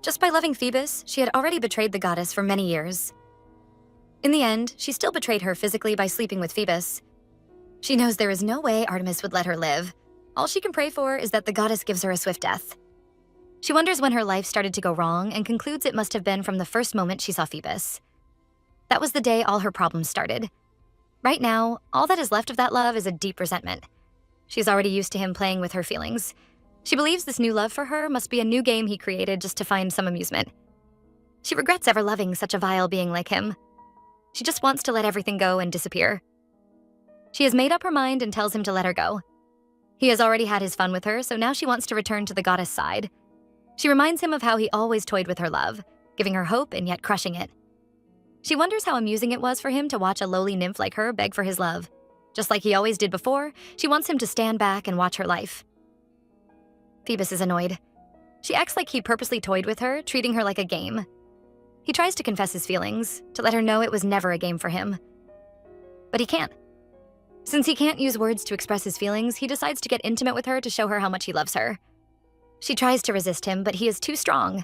Just by loving Phoebus, she had already betrayed the goddess for many years. In the end, she still betrayed her physically by sleeping with Phoebus. She knows there is no way Artemis would let her live. All she can pray for is that the goddess gives her a swift death. She wonders when her life started to go wrong and concludes it must have been from the first moment she saw Phoebus. That was the day all her problems started. Right now, all that is left of that love is a deep resentment. She's already used to him playing with her feelings. She believes this new love for her must be a new game he created just to find some amusement. She regrets ever loving such a vile being like him. She just wants to let everything go and disappear. She has made up her mind and tells him to let her go. He has already had his fun with her, so now she wants to return to the goddess side. She reminds him of how he always toyed with her love, giving her hope and yet crushing it. She wonders how amusing it was for him to watch a lowly nymph like her beg for his love. Just like he always did before, she wants him to stand back and watch her life. Phoebus is annoyed. She acts like he purposely toyed with her, treating her like a game. He tries to confess his feelings, to let her know it was never a game for him. But he can't. Since he can't use words to express his feelings, he decides to get intimate with her to show her how much he loves her. She tries to resist him, but he is too strong.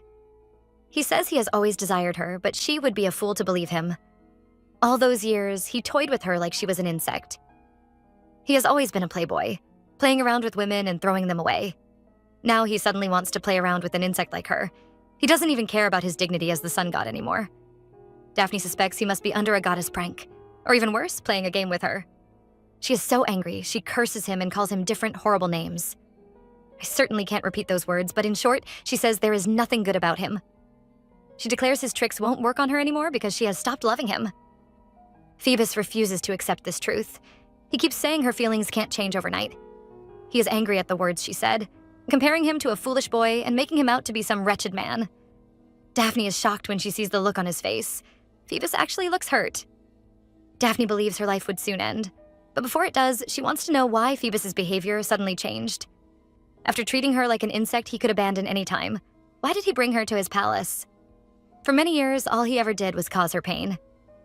He says he has always desired her, but she would be a fool to believe him. All those years, he toyed with her like she was an insect. He has always been a playboy, playing around with women and throwing them away. Now he suddenly wants to play around with an insect like her. He doesn't even care about his dignity as the sun god anymore. Daphne suspects he must be under a goddess prank, or even worse, playing a game with her. She is so angry, she curses him and calls him different horrible names. I certainly can't repeat those words, but in short, she says there is nothing good about him. She declares his tricks won't work on her anymore because she has stopped loving him. Phoebus refuses to accept this truth. He keeps saying her feelings can't change overnight. He is angry at the words she said, comparing him to a foolish boy and making him out to be some wretched man. Daphne is shocked when she sees the look on his face. Phoebus actually looks hurt. Daphne believes her life would soon end, but before it does, she wants to know why Phoebus's behavior suddenly changed. After treating her like an insect he could abandon any time, why did he bring her to his palace? For many years, all he ever did was cause her pain.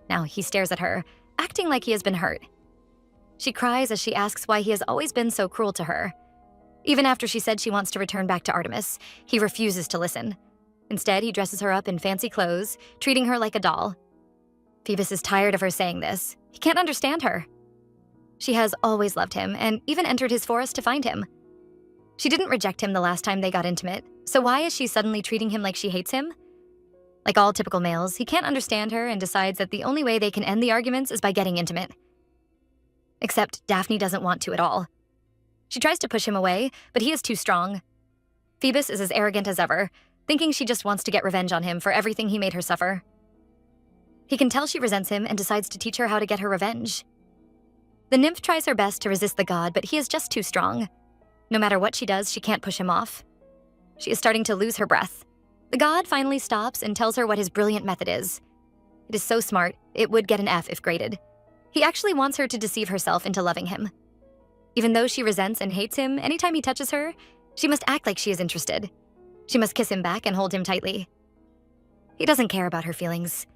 Now he stares at her, acting like he has been hurt. She cries as she asks why he has always been so cruel to her. Even after she said she wants to return back to Artemis, he refuses to listen. Instead, he dresses her up in fancy clothes, treating her like a doll. Phoebus is tired of her saying this. He can't understand her. She has always loved him and even entered his forest to find him. She didn't reject him the last time they got intimate, so why is she suddenly treating him like she hates him? Like all typical males, he can't understand her and decides that the only way they can end the arguments is by getting intimate. Except Daphne doesn't want to at all. She tries to push him away, but he is too strong. Phoebus is as arrogant as ever, thinking she just wants to get revenge on him for everything he made her suffer. He can tell she resents him and decides to teach her how to get her revenge. The nymph tries her best to resist the god, but he is just too strong. No matter what she does, she can't push him off. She is starting to lose her breath. The god finally stops and tells her what his brilliant method is. It is so smart, it would get an F if graded. He actually wants her to deceive herself into loving him. Even though she resents and hates him, anytime he touches her, she must act like she is interested. She must kiss him back and hold him tightly. He doesn't care about her feelings.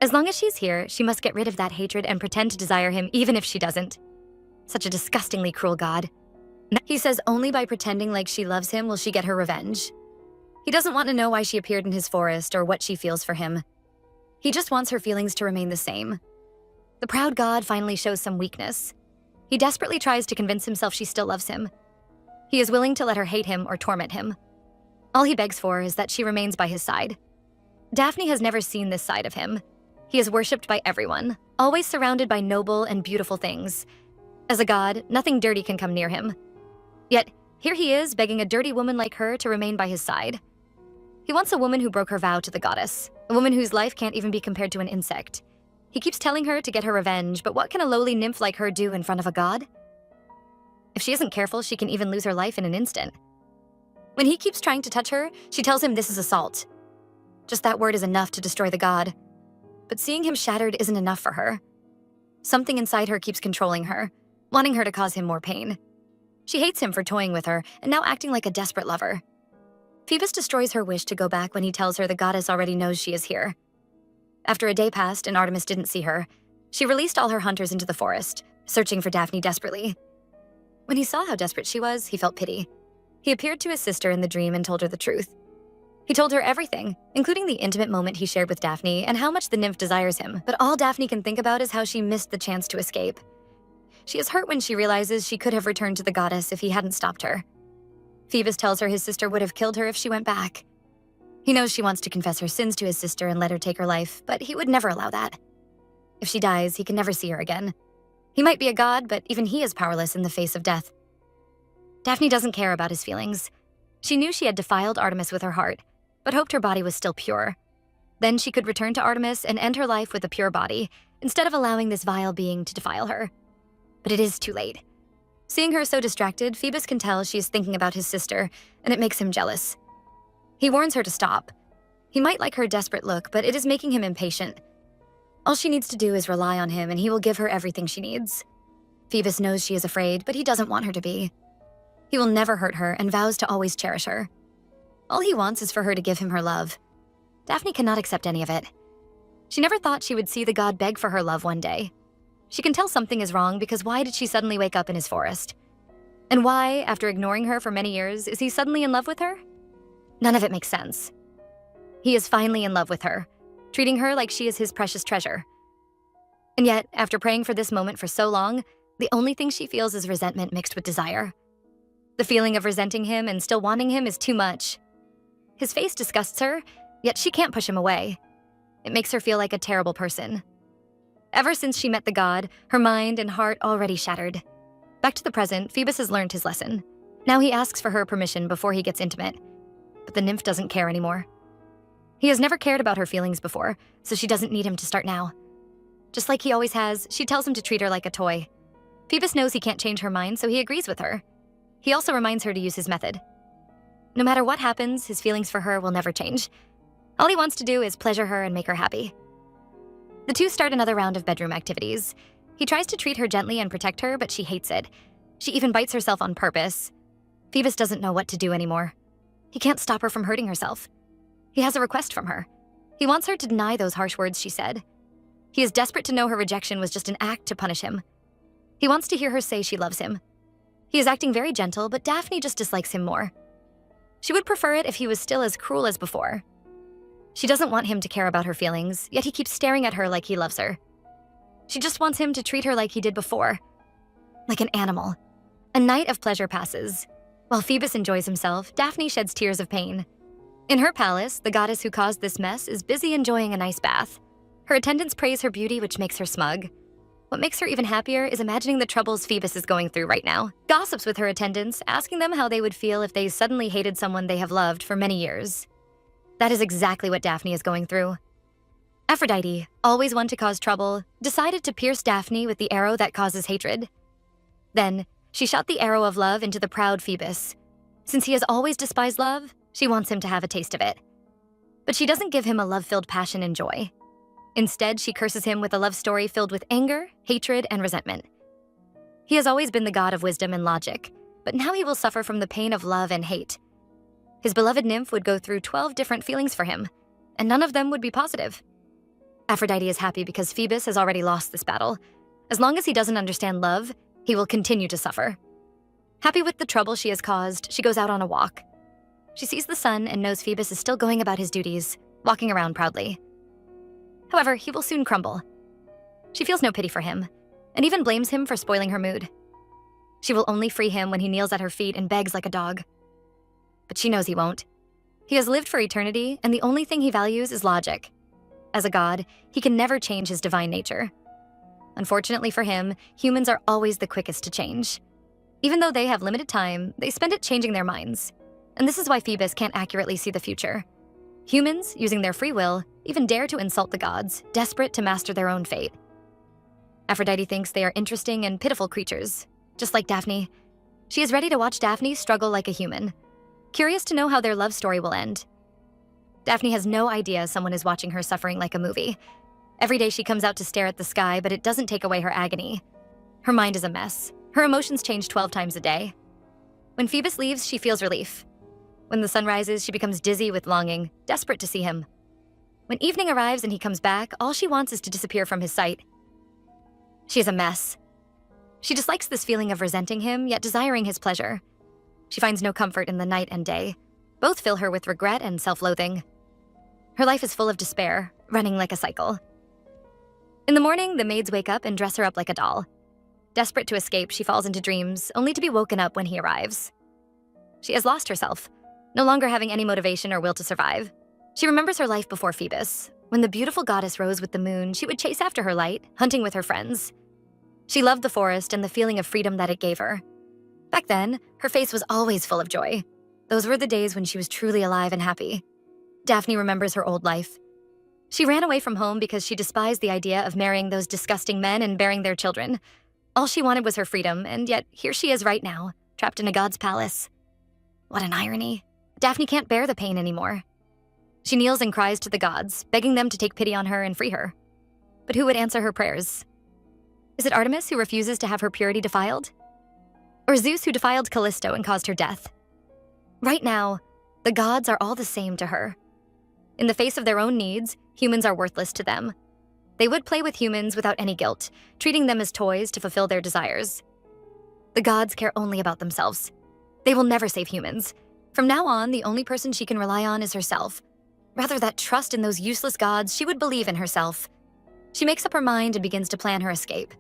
As long as she's here, she must get rid of that hatred and pretend to desire him even if she doesn't. Such a disgustingly cruel god. He says only by pretending like she loves him will she get her revenge. He doesn't want to know why she appeared in his forest or what she feels for him. He just wants her feelings to remain the same. The proud god finally shows some weakness. He desperately tries to convince himself she still loves him. He is willing to let her hate him or torment him. All he begs for is that she remains by his side. Daphne has never seen this side of him. He is worshipped by everyone, always surrounded by noble and beautiful things. As a god, nothing dirty can come near him. Yet, here he is begging a dirty woman like her to remain by his side. He wants a woman who broke her vow to the goddess, a woman whose life can't even be compared to an insect. He keeps telling her to get her revenge, but what can a lowly nymph like her do in front of a god? If she isn't careful, she can even lose her life in an instant. When he keeps trying to touch her, she tells him this is assault. Just that word is enough to destroy the god. But seeing him shattered isn't enough for her. Something inside her keeps controlling her, wanting her to cause him more pain. She hates him for toying with her and now acting like a desperate lover. Phoebus destroys her wish to go back when he tells her the goddess already knows she is here. After a day passed and Artemis didn't see her, she released all her hunters into the forest, searching for Daphne desperately. When he saw how desperate she was, he felt pity. He appeared to his sister in the dream and told her the truth. He told her everything, including the intimate moment he shared with Daphne and how much the nymph desires him, but all Daphne can think about is how she missed the chance to escape. She is hurt when she realizes she could have returned to the goddess if he hadn't stopped her. Phoebus tells her his sister would have killed her if she went back. He knows she wants to confess her sins to his sister and let her take her life, but he would never allow that. If she dies, he can never see her again. He might be a god, but even he is powerless in the face of death. Daphne doesn't care about his feelings. She knew she had defiled Artemis with her heart, but hoped her body was still pure. Then she could return to Artemis and end her life with a pure body, instead of allowing this vile being to defile her. But it is too late. Seeing her so distracted, Phoebus can tell she is thinking about his sister, and it makes him jealous. He warns her to stop. He might like her desperate look, but it is making him impatient. All she needs to do is rely on him, and he will give her everything she needs. Phoebus knows she is afraid, but he doesn't want her to be. He will never hurt her and vows to always cherish her. All he wants is for her to give him her love. Daphne cannot accept any of it. She never thought she would see the god beg for her love one day. She can tell something is wrong because why did she suddenly wake up in his forest? And why, after ignoring her for many years, is he suddenly in love with her? None of it makes sense. He is finally in love with her, treating her like she is his precious treasure. And yet, after praying for this moment for so long, the only thing she feels is resentment mixed with desire. The feeling of resenting him and still wanting him is too much. His face disgusts her, yet she can't push him away. It makes her feel like a terrible person. Ever since she met the god, her mind and heart already shattered. Back to the present, Phoebus has learned his lesson. Now he asks for her permission before he gets intimate. But the nymph doesn't care anymore. He has never cared about her feelings before, so she doesn't need him to start now. Just like he always has, she tells him to treat her like a toy. Phoebus knows he can't change her mind, so he agrees with her. He also reminds her to use his method. No matter what happens, his feelings for her will never change. All he wants to do is pleasure her and make her happy. The two start another round of bedroom activities. He tries to treat her gently and protect her, but she hates it. She even bites herself on purpose. Phoebus doesn't know what to do anymore. He can't stop her from hurting herself. He has a request from her. He wants her to deny those harsh words she said. He is desperate to know her rejection was just an act to punish him. He wants to hear her say she loves him. He is acting very gentle, but Daphne just dislikes him more. She would prefer it if he was still as cruel as before. She doesn't want him to care about her feelings, yet he keeps staring at her like he loves her. She just wants him to treat her like he did before. Like an animal. A night of pleasure passes. While Phoebus enjoys himself, Daphne sheds tears of pain. In her palace, the goddess who caused this mess is busy enjoying a nice bath. Her attendants praise her beauty, which makes her smug. What makes her even happier is imagining the troubles Phoebus is going through right now. Gossips with her attendants, asking them how they would feel if they suddenly hated someone they have loved for many years. That is exactly what Daphne is going through. Aphrodite, always one to cause trouble, decided to pierce Daphne with the arrow that causes hatred. Then, she shot the arrow of love into the proud Phoebus. Since he has always despised love, she wants him to have a taste of it. But she doesn't give him a love-filled passion and joy. Instead, she curses him with a love story filled with anger, hatred, and resentment. He has always been the god of wisdom and logic, but now he will suffer from the pain of love and hate. His beloved nymph would go through 12 different feelings for him, and none of them would be positive. Aphrodite is happy because Phoebus has already lost this battle. As long as he doesn't understand love, he will continue to suffer. Happy with the trouble she has caused, she goes out on a walk. She sees the sun and knows Phoebus is still going about his duties, walking around proudly. However, he will soon crumble. She feels no pity for him, and even blames him for spoiling her mood. She will only free him when he kneels at her feet and begs like a dog. But she knows he won't. He has lived for eternity, and the only thing he values is logic. As a god, he can never change his divine nature. Unfortunately for him, humans are always the quickest to change. Even though they have limited time, they spend it changing their minds. And this is why Phoebus can't accurately see the future. Humans, using their free will, even dare to insult the gods, desperate to master their own fate. Aphrodite thinks they are interesting and pitiful creatures, just like Daphne. She is ready to watch Daphne struggle like a human, curious to know how their love story will end. Daphne has no idea someone is watching her suffering like a movie. Every day she comes out to stare at the sky, but it doesn't take away her agony. Her mind is a mess. Her emotions change 12 times a day. When Phoebus leaves, she feels relief. When the sun rises, she becomes dizzy with longing, desperate to see him. When evening arrives and he comes back, all she wants is to disappear from his sight. She is a mess. She dislikes this feeling of resenting him, yet desiring his pleasure. She finds no comfort in the night and day. Both fill her with regret and self-loathing. Her life is full of despair, running like a cycle. In the morning, the maids wake up and dress her up like a doll. Desperate to escape, she falls into dreams, only to be woken up when he arrives. She has lost herself, no longer having any motivation or will to survive. She remembers her life before Phoebus. When the beautiful goddess rose with the moon, she would chase after her light, hunting with her friends. She loved the forest and the feeling of freedom that it gave her. Back then, her face was always full of joy. Those were the days when she was truly alive and happy. Daphne remembers her old life. She ran away from home because she despised the idea of marrying those disgusting men and bearing their children. All she wanted was her freedom, and yet here she is right now, trapped in a god's palace. What an irony. Daphne can't bear the pain anymore. She kneels and cries to the gods, begging them to take pity on her and free her. But who would answer her prayers? Is it Artemis who refuses to have her purity defiled? Or Zeus who defiled Callisto and caused her death? Right now, the gods are all the same to her. In the face of their own needs, humans are worthless to them. They would play with humans without any guilt, treating them as toys to fulfill their desires. The gods care only about themselves. They will never save humans. From now on, the only person she can rely on is herself. Rather than trust in those useless gods, she would believe in herself. She makes up her mind and begins to plan her escape.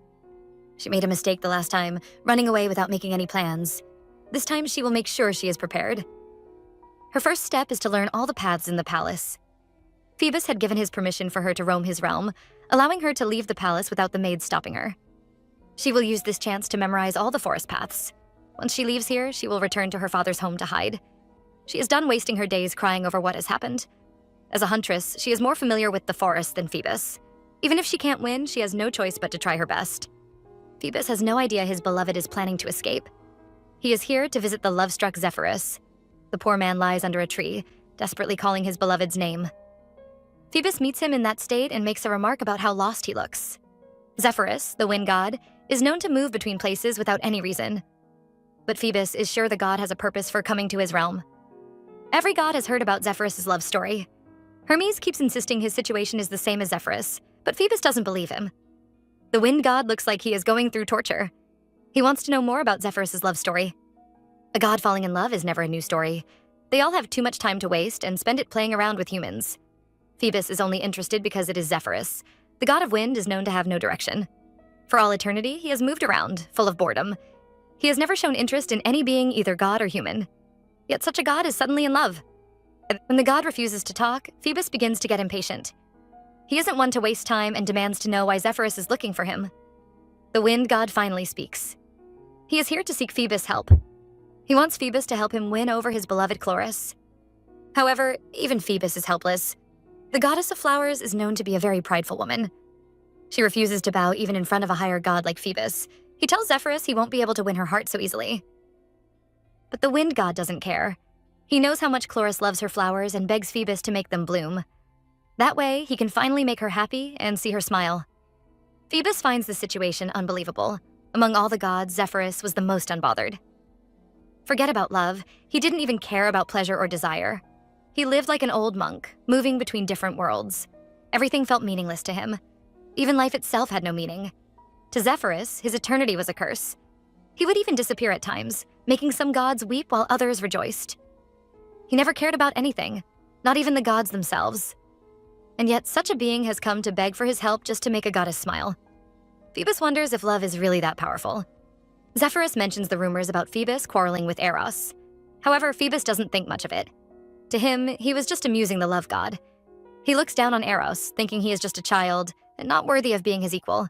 She made a mistake the last time, running away without making any plans. This time she will make sure she is prepared. Her first step is to learn all the paths in the palace. Phoebus had given his permission for her to roam his realm, allowing her to leave the palace without the maids stopping her. She will use this chance to memorize all the forest paths. Once she leaves here, she will return to her father's home to hide. She is done wasting her days crying over what has happened. As a huntress, she is more familiar with the forest than Phoebus. Even if she can't win, she has no choice but to try her best. Phoebus has no idea his beloved is planning to escape. He is here to visit the love-struck Zephyrus. The poor man lies under a tree, desperately calling his beloved's name. Phoebus meets him in that state and makes a remark about how lost he looks. Zephyrus, the wind god, is known to move between places without any reason. But Phoebus is sure the god has a purpose for coming to his realm. Every god has heard about Zephyrus' love story. Hermes keeps insisting his situation is the same as Zephyrus, but Phoebus doesn't believe him. The wind god looks like he is going through torture. He wants to know more about Zephyrus' love story. A god falling in love is never a new story. They all have too much time to waste and spend it playing around with humans. Phoebus is only interested because it is Zephyrus. The god of wind is known to have no direction. For all eternity, he has moved around, full of boredom. He has never shown interest in any being, either god or human. Yet such a god is suddenly in love. When the god refuses to talk, Phoebus begins to get impatient. He isn't one to waste time and demands to know why Zephyrus is looking for him. The wind god finally speaks. He is here to seek Phoebus' help. He wants Phoebus to help him win over his beloved Chloris. However, even Phoebus is helpless. The goddess of flowers is known to be a very prideful woman. She refuses to bow even in front of a higher god like Phoebus. He tells Zephyrus he won't be able to win her heart so easily. But the wind god doesn't care. He knows how much Chloris loves her flowers and begs Phoebus to make them bloom. That way, he can finally make her happy and see her smile. Phoebus finds the situation unbelievable. Among all the gods, Zephyrus was the most unbothered. Forget about love, he didn't even care about pleasure or desire. He lived like an old monk, moving between different worlds. Everything felt meaningless to him. Even life itself had no meaning. To Zephyrus, his eternity was a curse. He would even disappear at times, making some gods weep while others rejoiced. He never cared about anything, not even the gods themselves. And yet such a being has come to beg for his help just to make a goddess smile. Phoebus wonders if love is really that powerful. Zephyrus mentions the rumors about Phoebus quarreling with Eros. However, Phoebus doesn't think much of it. To him, he was just amusing the love god. He looks down on Eros, thinking he is just a child and not worthy of being his equal.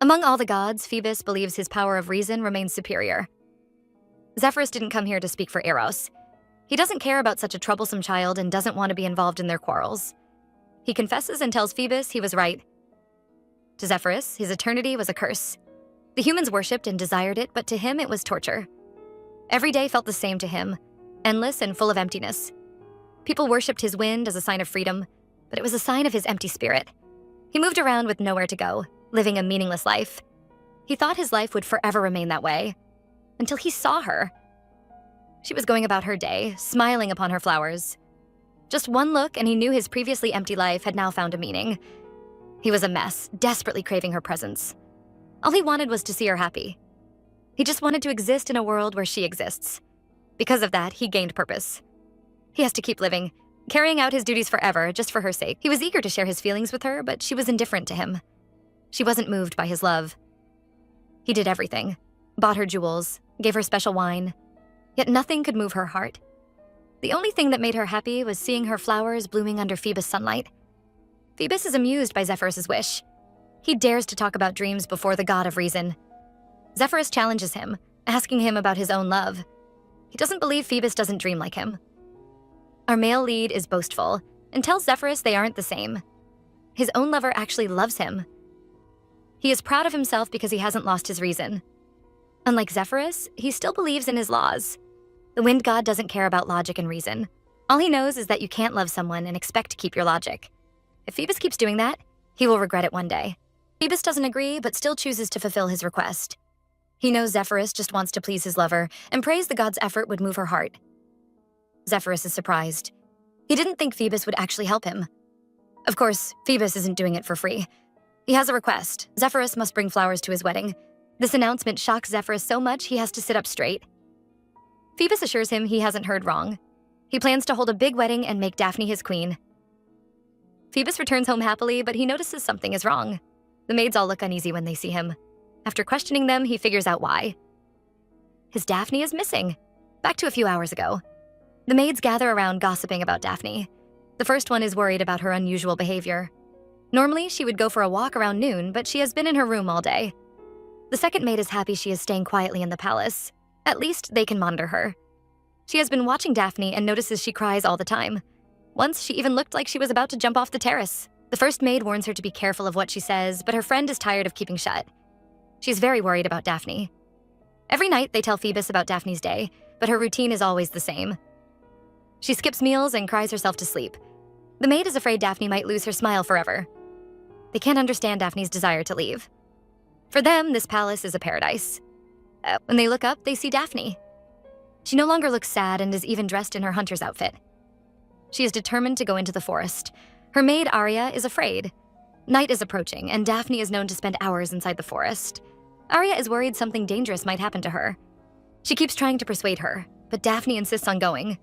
Among all the gods, Phoebus believes his power of reason remains superior. Zephyrus didn't come here to speak for Eros. He doesn't care about such a troublesome child and doesn't want to be involved in their quarrels. He confesses and tells Phoebus he was right. To Zephyrus, his eternity was a curse. The humans worshipped and desired it, but to him it was torture. Every day felt the same to him, endless and full of emptiness. People worshipped his wind as a sign of freedom, but it was a sign of his empty spirit. He moved around with nowhere to go, living a meaningless life. He thought his life would forever remain that way, until he saw her. She was going about her day, smiling upon her flowers. Just one look and he knew his previously empty life had now found a meaning. He was a mess, desperately craving her presence. All he wanted was to see her happy. He just wanted to exist in a world where she exists. Because of that, he gained purpose. He has to keep living, carrying out his duties forever, just for her sake. He was eager to share his feelings with her, but she was indifferent to him. She wasn't moved by his love. He did everything, bought her jewels, gave her special wine, yet nothing could move her heart. The only thing that made her happy was seeing her flowers blooming under Phoebus' sunlight. Phoebus is amused by Zephyrus' wish. He dares to talk about dreams before the god of reason. Zephyrus challenges him, asking him about his own love. He doesn't believe Phoebus doesn't dream like him. Our male lead is boastful and tells Zephyrus they aren't the same. His own lover actually loves him. He is proud of himself because he hasn't lost his reason. Unlike Zephyrus, he still believes in his laws. The wind god doesn't care about logic and reason. All he knows is that you can't love someone and expect to keep your logic. If Phoebus keeps doing that, he will regret it one day. Phoebus doesn't agree, but still chooses to fulfill his request. He knows Zephyrus just wants to please his lover and prays the god's effort would move her heart. Zephyrus is surprised. He didn't think Phoebus would actually help him. Of course, Phoebus isn't doing it for free. He has a request. Zephyrus must bring flowers to his wedding. This announcement shocks Zephyrus so much he has to sit up straight. Phoebus assures him he hasn't heard wrong. He plans to hold a big wedding and make Daphne his queen. Phoebus returns home happily, but he notices something is wrong. The maids all look uneasy when they see him. After questioning them, he figures out why. His Daphne is missing. Back to a few hours ago. The maids gather around gossiping about Daphne. The first one is worried about her unusual behavior. Normally, she would go for a walk around noon, but she has been in her room all day. The second maid is happy she is staying quietly in the palace. At least they can monitor her. She has been watching Daphne and notices she cries all the time. Once, she even looked like she was about to jump off the terrace. The first maid warns her to be careful of what she says, but her friend is tired of keeping shut. She's very worried about Daphne. Every night, they tell Phoebus about Daphne's day, but her routine is always the same. She skips meals and cries herself to sleep. The maid is afraid Daphne might lose her smile forever. They can't understand Daphne's desire to leave. For them, this palace is a paradise. When they look up, they see Daphne. She no longer looks sad and is even dressed in her hunter's outfit. She is determined to go into the forest. Her maid, Arya, is afraid. Night is approaching, and Daphne is known to spend hours inside the forest. Arya is worried something dangerous might happen to her. She keeps trying to persuade her, but Daphne insists on going.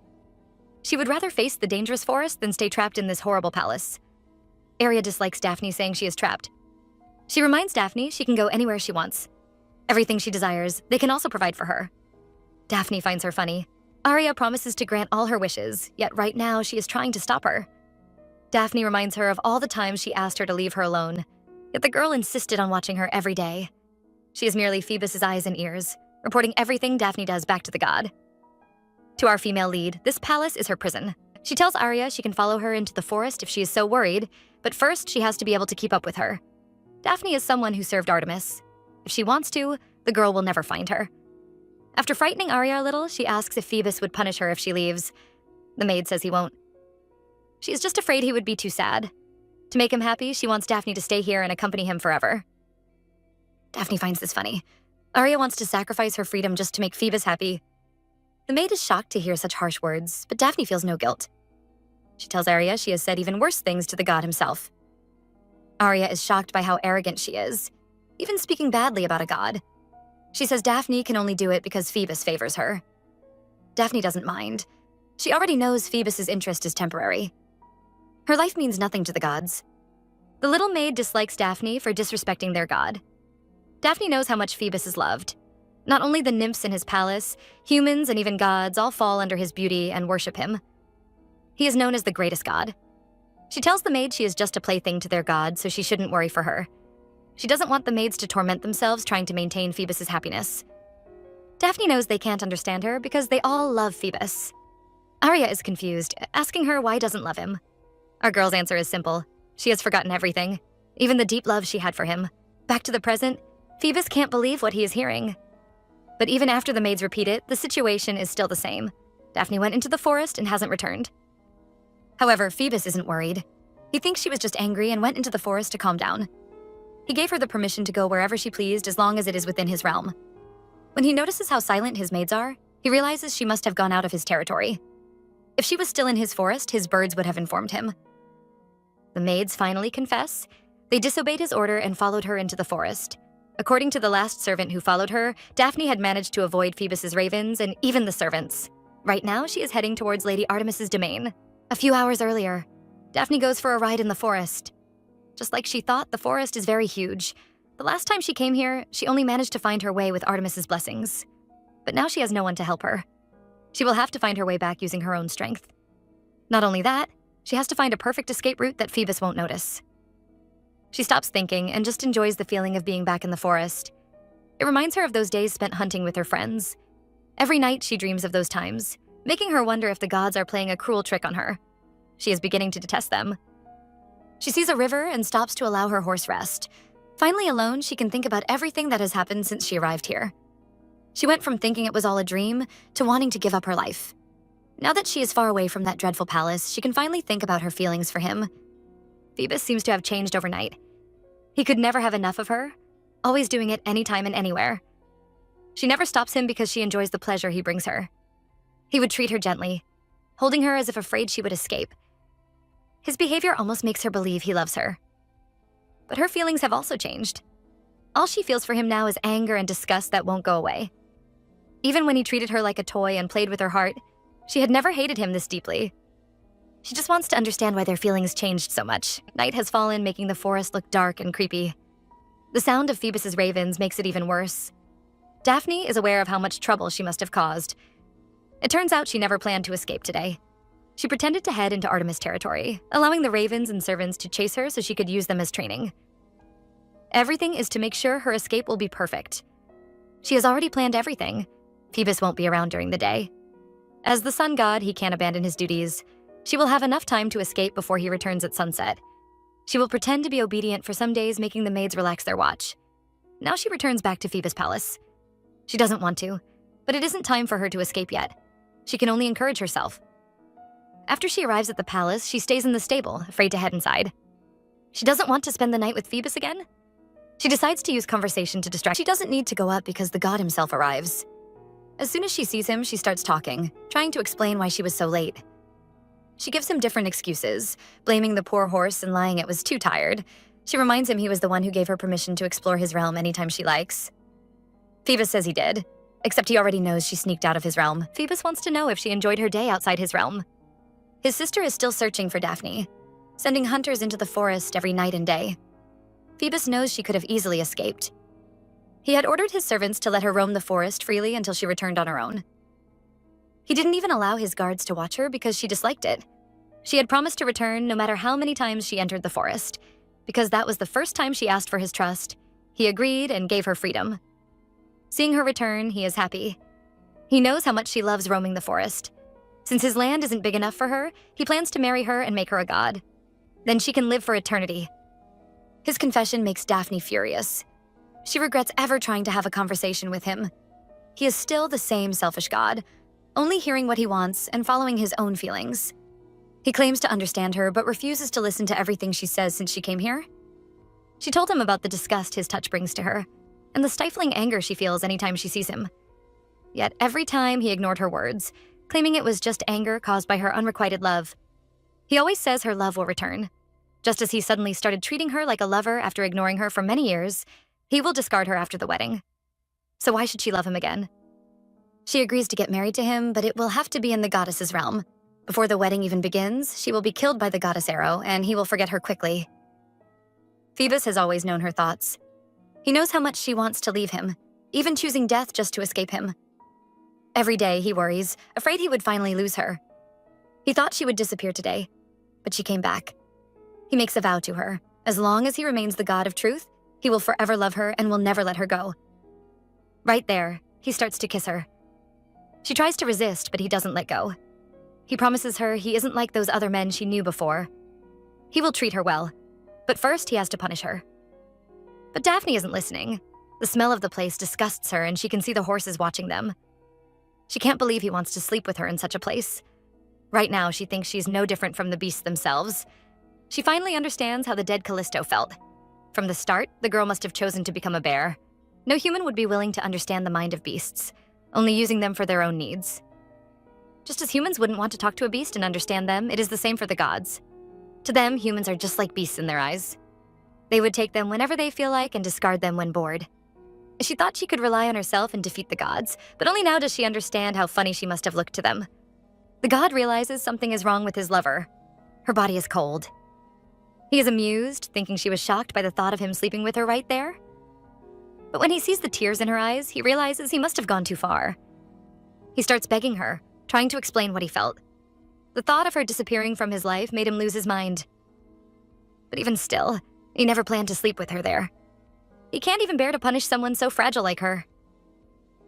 She would rather face the dangerous forest than stay trapped in this horrible palace. Arya dislikes Daphne saying she is trapped. She reminds Daphne she can go anywhere she wants. Everything she desires, they can also provide for her. Daphne finds her funny. Arya promises to grant all her wishes, yet right now she is trying to stop her. Daphne reminds her of all the times she asked her to leave her alone, yet the girl insisted on watching her every day. She is merely Phoebus's eyes and ears, reporting everything Daphne does back to the god. To our female lead, this palace is her prison. She tells Arya she can follow her into the forest if she is so worried, but first she has to be able to keep up with her. Daphne is someone who served Artemis. If she wants to, the girl will never find her. After frightening Arya a little, she asks if Phoebus would punish her if she leaves. The maid says he won't. She is just afraid he would be too sad. To make him happy, she wants Daphne to stay here and accompany him forever. Daphne finds this funny. Arya wants to sacrifice her freedom just to make Phoebus happy. The maid is shocked to hear such harsh words, but Daphne feels no guilt. She tells Arya she has said even worse things to the god himself. Arya is shocked by how arrogant she is, even speaking badly about a god. She says Daphne can only do it because Phoebus favors her. Daphne doesn't mind. She already knows Phoebus's interest is temporary. Her life means nothing to the gods. The little maid dislikes Daphne for disrespecting their god. Daphne knows how much Phoebus is loved. Not only the nymphs in his palace, humans and even gods all fall under his beauty and worship him. He is known as the greatest god. She tells the maid she is just a plaything to their god, so she shouldn't worry for her. She doesn't want the maids to torment themselves trying to maintain Phoebus's happiness. Daphne knows they can't understand her because they all love Phoebus. Arya is confused, asking her why doesn't love him. Our girl's answer is simple. She has forgotten everything, even the deep love she had for him. Back to the present, Phoebus can't believe what he is hearing. But even after the maids repeat it, the situation is still the same. Daphne went into the forest and hasn't returned. However, Phoebus isn't worried. He thinks she was just angry and went into the forest to calm down. He gave her the permission to go wherever she pleased as long as it is within his realm. When he notices how silent his maids are, he realizes she must have gone out of his territory. If she was still in his forest, his birds would have informed him. The maids finally confess. They disobeyed his order and followed her into the forest. According to the last servant who followed her, Daphne had managed to avoid Phoebus's ravens and even the servants. Right now, she is heading towards Lady Artemis's domain. A few hours earlier, Daphne goes for a ride in the forest. Just like she thought, the forest is very huge. The last time she came here, she only managed to find her way with Artemis's blessings. But now she has no one to help her. She will have to find her way back using her own strength. Not only that, she has to find a perfect escape route that Phoebus won't notice. She stops thinking and just enjoys the feeling of being back in the forest. It reminds her of those days spent hunting with her friends. Every night she dreams of those times, making her wonder if the gods are playing a cruel trick on her. She is beginning to detest them. She sees a river and stops to allow her horse rest. Finally alone, she can think about everything that has happened since she arrived here. She went from thinking it was all a dream to wanting to give up her life. Now that she is far away from that dreadful palace, she can finally think about her feelings for him. Phoebus seems to have changed overnight. He could never have enough of her, always doing it anytime and anywhere. She never stops him because she enjoys the pleasure he brings her. He would treat her gently, holding her as if afraid she would escape. His behavior almost makes her believe he loves her. But her feelings have also changed. All she feels for him now is anger and disgust that won't go away. Even when he treated her like a toy and played with her heart, she had never hated him this deeply. She just wants to understand why their feelings changed so much. Night has fallen, making the forest look dark and creepy. The sound of Phoebus's ravens makes it even worse. Daphne is aware of how much trouble she must have caused. It turns out she never planned to escape today. She pretended to head into Artemis territory, allowing the ravens and servants to chase her so she could use them as training. Everything is to make sure her escape will be perfect. She has already planned everything. Phoebus won't be around during the day. As the sun god, he can't abandon his duties. She will have enough time to escape before he returns at sunset. She will pretend to be obedient for some days, making the maids relax their watch. Now she returns back to Phoebus' palace. She doesn't want to, but it isn't time for her to escape yet. She can only encourage herself. After she arrives at the palace, she stays in the stable, afraid to head inside. She doesn't want to spend the night with Phoebus again. She decides to use conversation to distract. She doesn't need to go up because the god himself arrives. As soon as she sees him, she starts talking, trying to explain why she was so late. She gives him different excuses, blaming the poor horse and lying it was too tired. She reminds him he was the one who gave her permission to explore his realm anytime she likes. Phoebus says he did, except he already knows she sneaked out of his realm. Phoebus wants to know if she enjoyed her day outside his realm. His sister is still searching for Daphne, sending hunters into the forest every night and day. Phoebus knows she could have easily escaped. He had ordered his servants to let her roam the forest freely until she returned on her own. He didn't even allow his guards to watch her because she disliked it. She had promised to return no matter how many times she entered the forest. Because that was the first time she asked for his trust, he agreed and gave her freedom. Seeing her return, he is happy. He knows how much she loves roaming the forest. Since his land isn't big enough for her, he plans to marry her and make her a god. Then she can live for eternity. His confession makes Daphne furious. She regrets ever trying to have a conversation with him. He is still the same selfish god, only hearing what he wants and following his own feelings. He claims to understand her, but refuses to listen to everything she says since she came here. She told him about the disgust his touch brings to her, and the stifling anger she feels anytime she sees him. Yet every time he ignored her words, claiming it was just anger caused by her unrequited love. He always says her love will return. Just as he suddenly started treating her like a lover after ignoring her for many years, he will discard her after the wedding. So why should she love him again? She agrees to get married to him, but it will have to be in the goddess's realm. Before the wedding even begins, she will be killed by the goddess Arrow, and he will forget her quickly. Phoebus has always known her thoughts. He knows how much she wants to leave him, even choosing death just to escape him. Every day he worries, afraid he would finally lose her. He thought she would disappear today, but she came back. He makes a vow to her. As long as he remains the god of truth, he will forever love her and will never let her go. Right there, he starts to kiss her. She tries to resist, but he doesn't let go. He promises her he isn't like those other men she knew before. He will treat her well, but first he has to punish her. But Daphne isn't listening. The smell of the place disgusts her, and she can see the horses watching them. She can't believe he wants to sleep with her in such a place. Right now, she thinks she's no different from the beasts themselves. She finally understands how the dead Callisto felt. From the start, the girl must have chosen to become a bear. No human would be willing to understand the mind of beasts, only using them for their own needs. Just as humans wouldn't want to talk to a beast and understand them, it is the same for the gods. To them, humans are just like beasts in their eyes. They would take them whenever they feel like and discard them when bored. She thought she could rely on herself and defeat the gods, but only now does she understand how funny she must have looked to them. The god realizes something is wrong with his lover. Her body is cold. He is amused, thinking she was shocked by the thought of him sleeping with her right there. But when he sees the tears in her eyes, he realizes he must have gone too far. He starts begging her, trying to explain what he felt. The thought of her disappearing from his life made him lose his mind. But even still, he never planned to sleep with her there. He can't even bear to punish someone so fragile like her.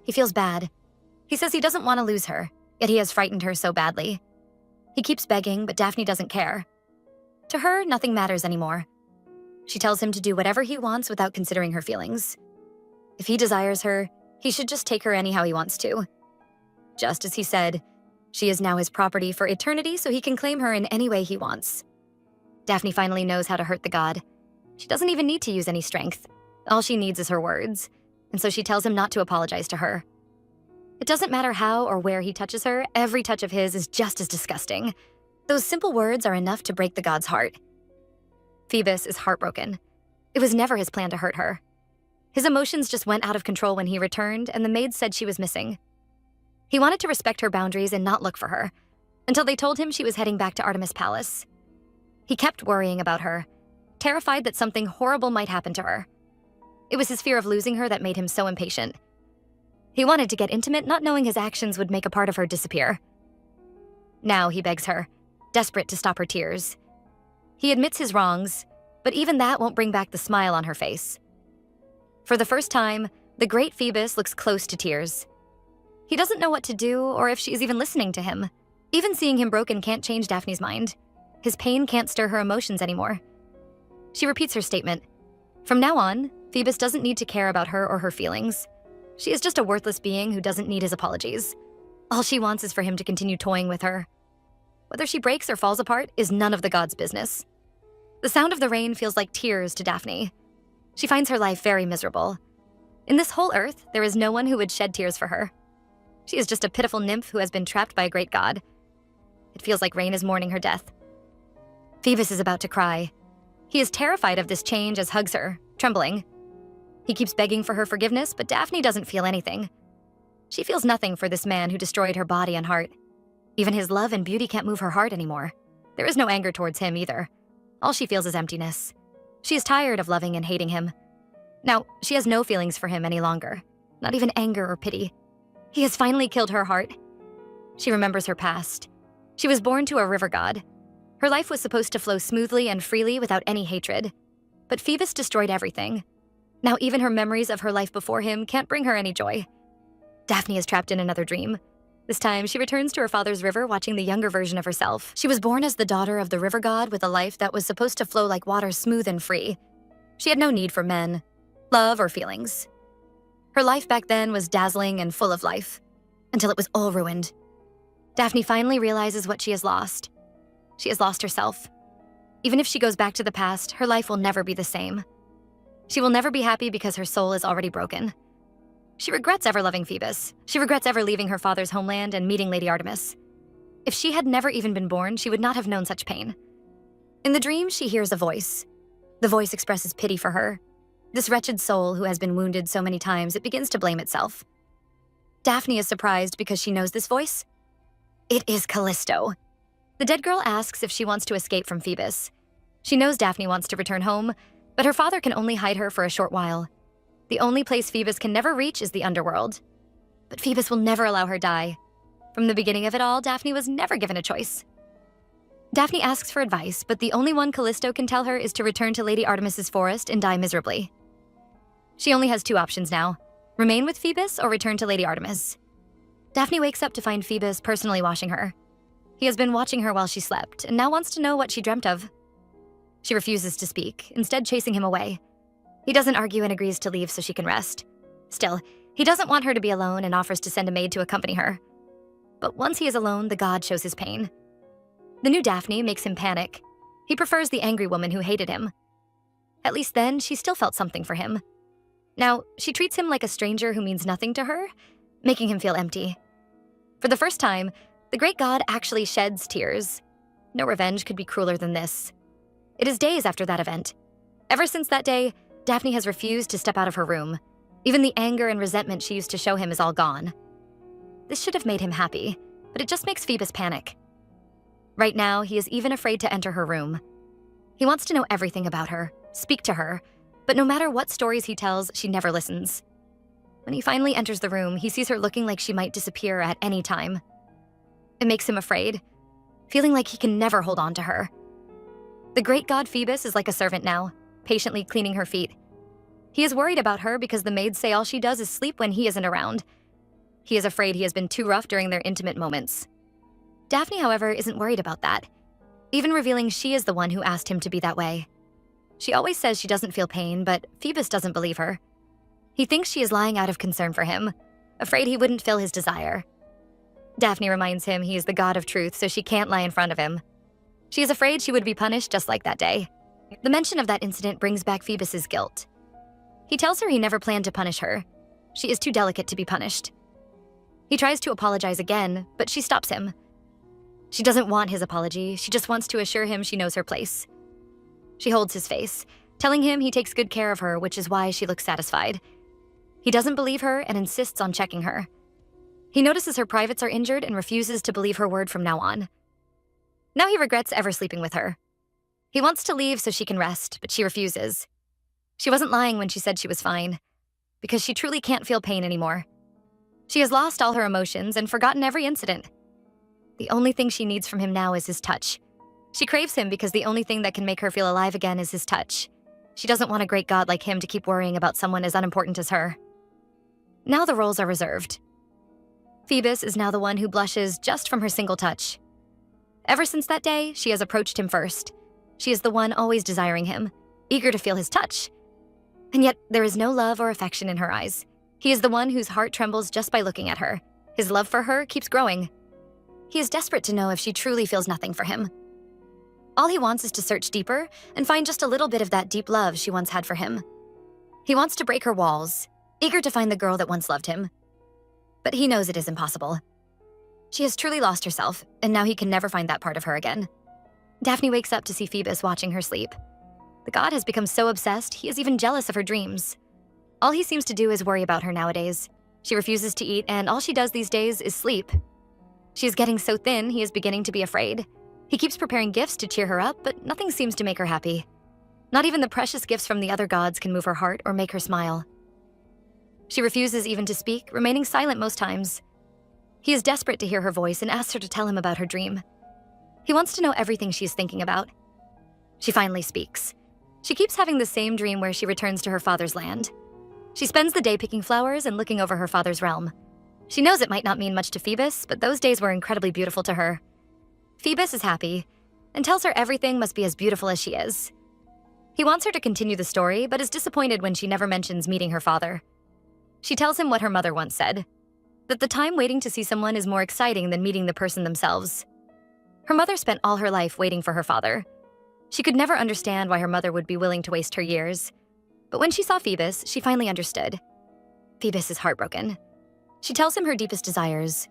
He feels bad. He says he doesn't want to lose her, yet he has frightened her so badly. He keeps begging, but Daphne doesn't care. To her, nothing matters anymore. She tells him to do whatever he wants without considering her feelings. If he desires her, he should just take her anyhow he wants to. Just as he said, she is now his property for eternity, so he can claim her in any way he wants. Daphne finally knows how to hurt the god. She doesn't even need to use any strength. All she needs is her words, and so she tells him not to apologize to her. It doesn't matter how or where he touches her, every touch of his is just as disgusting. Those simple words are enough to break the god's heart. Phoebus is heartbroken. It was never his plan to hurt her. His emotions just went out of control when he returned, and the maids said she was missing. He wanted to respect her boundaries and not look for her, until they told him she was heading back to Artemis Palace. He kept worrying about her, terrified that something horrible might happen to her. It was his fear of losing her that made him so impatient. He wanted to get intimate, not knowing his actions would make a part of her disappear. Now he begs her, desperate to stop her tears. He admits his wrongs, but even that won't bring back the smile on her face. For the first time, the great Phoebus looks close to tears. He doesn't know what to do or if she is even listening to him. Even seeing him broken can't change Daphne's mind. His pain can't stir her emotions anymore. She repeats her statement. From now on, Phoebus doesn't need to care about her or her feelings. She is just a worthless being who doesn't need his apologies. All she wants is for him to continue toying with her. Whether she breaks or falls apart is none of the gods' business. The sound of the rain feels like tears to Daphne. She finds her life very miserable. In this whole earth, there is no one who would shed tears for her. She is just a pitiful nymph who has been trapped by a great god. It feels like rain is mourning her death. Phoebus is about to cry. He is terrified of this change as hugs her, trembling. He keeps begging for her forgiveness, but Daphne doesn't feel anything. She feels nothing for this man who destroyed her body and heart. Even his love and beauty can't move her heart anymore. There is no anger towards him either. All she feels is emptiness. She is tired of loving and hating him. Now, she has no feelings for him any longer, not even anger or pity. He has finally killed her heart. She remembers her past. She was born to a river god. Her life was supposed to flow smoothly and freely without any hatred. But Phoebus destroyed everything. Now even her memories of her life before him can't bring her any joy. Daphne is trapped in another dream. This time, she returns to her father's river watching the younger version of herself. She was born as the daughter of the river god with a life that was supposed to flow like water, smooth and free. She had no need for men, love, or feelings. Her life back then was dazzling and full of life, until it was all ruined. Daphne finally realizes what she has lost. She has lost herself. Even if she goes back to the past, her life will never be the same. She will never be happy because her soul is already broken. She regrets ever loving Phoebus. She regrets ever leaving her father's homeland and meeting Lady Artemis. If she had never even been born, she would not have known such pain. In the dream, she hears a voice. The voice expresses pity for her. This wretched soul who has been wounded so many times, it begins to blame itself. Daphne is surprised because she knows this voice. It is Callisto. The dead girl asks if she wants to escape from Phoebus. She knows Daphne wants to return home, but her father can only hide her for a short while. The only place Phoebus can never reach is the underworld. But Phoebus will never allow her die. From the beginning of it all, Daphne was never given a choice. Daphne asks for advice, but the only one Callisto can tell her is to return to Lady Artemis's forest and die miserably. She only has two options now: remain with Phoebus or return to Lady Artemis. Daphne wakes up to find Phoebus personally washing her. He has been watching her while she slept and now wants to know what she dreamt of. She refuses to speak, instead chasing him away. He doesn't argue and agrees to leave so she can rest. Still, he doesn't want her to be alone and offers to send a maid to accompany her. But once he is alone, the god shows his pain. The new Daphne makes him panic. He prefers the angry woman who hated him. At least then, she still felt something for him. Now, she treats him like a stranger who means nothing to her, making him feel empty. For the first time, the great god actually sheds tears. No revenge could be crueler than this. It is days after that event. Ever since that day, Daphne has refused to step out of her room. Even the anger and resentment she used to show him is all gone. This should have made him happy, but it just makes Phoebus panic. Right now, he is even afraid to enter her room. He wants to know everything about her, speak to her, but no matter what stories he tells, she never listens. When he finally enters the room, he sees her looking like she might disappear at any time. It makes him afraid, feeling like he can never hold on to her. The great god Phoebus is like a servant now, patiently cleaning her feet. He is worried about her because the maids say all she does is sleep when he isn't around. He is afraid he has been too rough during their intimate moments. Daphne, however, isn't worried about that, even revealing she is the one who asked him to be that way. She always says she doesn't feel pain, but Phoebus doesn't believe her. He thinks she is lying out of concern for him, afraid he wouldn't fill his desire. Daphne reminds him he is the god of truth, so she can't lie in front of him. She is afraid she would be punished just like that day. The mention of that incident brings back Phoebus's guilt. He tells her he never planned to punish her. She is too delicate to be punished. He tries to apologize again, but she stops him. She doesn't want his apology, she just wants to assure him she knows her place. She holds his face, telling him he takes good care of her, which is why she looks satisfied. He doesn't believe her and insists on checking her. He notices her privates are injured and refuses to believe her word from now on. Now he regrets ever sleeping with her. He wants to leave so she can rest, but she refuses. She wasn't lying when she said she was fine, because she truly can't feel pain anymore. She has lost all her emotions and forgotten every incident. The only thing she needs from him now is his touch. She craves him because the only thing that can make her feel alive again is his touch. She doesn't want a great god like him to keep worrying about someone as unimportant as her. Now the roles are reversed. Phoebus is now the one who blushes just from her single touch. Ever since that day, she has approached him first. She is the one always desiring him, eager to feel his touch. And yet, there is no love or affection in her eyes. He is the one whose heart trembles just by looking at her. His love for her keeps growing. He is desperate to know if she truly feels nothing for him. All he wants is to search deeper and find just a little bit of that deep love she once had for him. He wants to break her walls, eager to find the girl that once loved him. But he knows it is impossible. She has truly lost herself, and now he can never find that part of her again. Daphne wakes up to see Phoebus watching her sleep. The god has become so obsessed, he is even jealous of her dreams. All he seems to do is worry about her nowadays. She refuses to eat, and all she does these days is sleep. She is getting so thin, he is beginning to be afraid. He keeps preparing gifts to cheer her up, but nothing seems to make her happy. Not even the precious gifts from the other gods can move her heart or make her smile. She refuses even to speak, remaining silent most times. He is desperate to hear her voice and asks her to tell him about her dream. He wants to know everything she is thinking about. She finally speaks. She keeps having the same dream where she returns to her father's land. She spends the day picking flowers and looking over her father's realm. She knows it might not mean much to Phoebus, but those days were incredibly beautiful to her. Phoebus is happy and tells her everything must be as beautiful as she is. He wants her to continue the story, but is disappointed when she never mentions meeting her father. She tells him what her mother once said, that the time waiting to see someone is more exciting than meeting the person themselves. Her mother spent all her life waiting for her father. She could never understand why her mother would be willing to waste her years. But when she saw Phoebus, she finally understood. Phoebus is heartbroken. She tells him her deepest desires.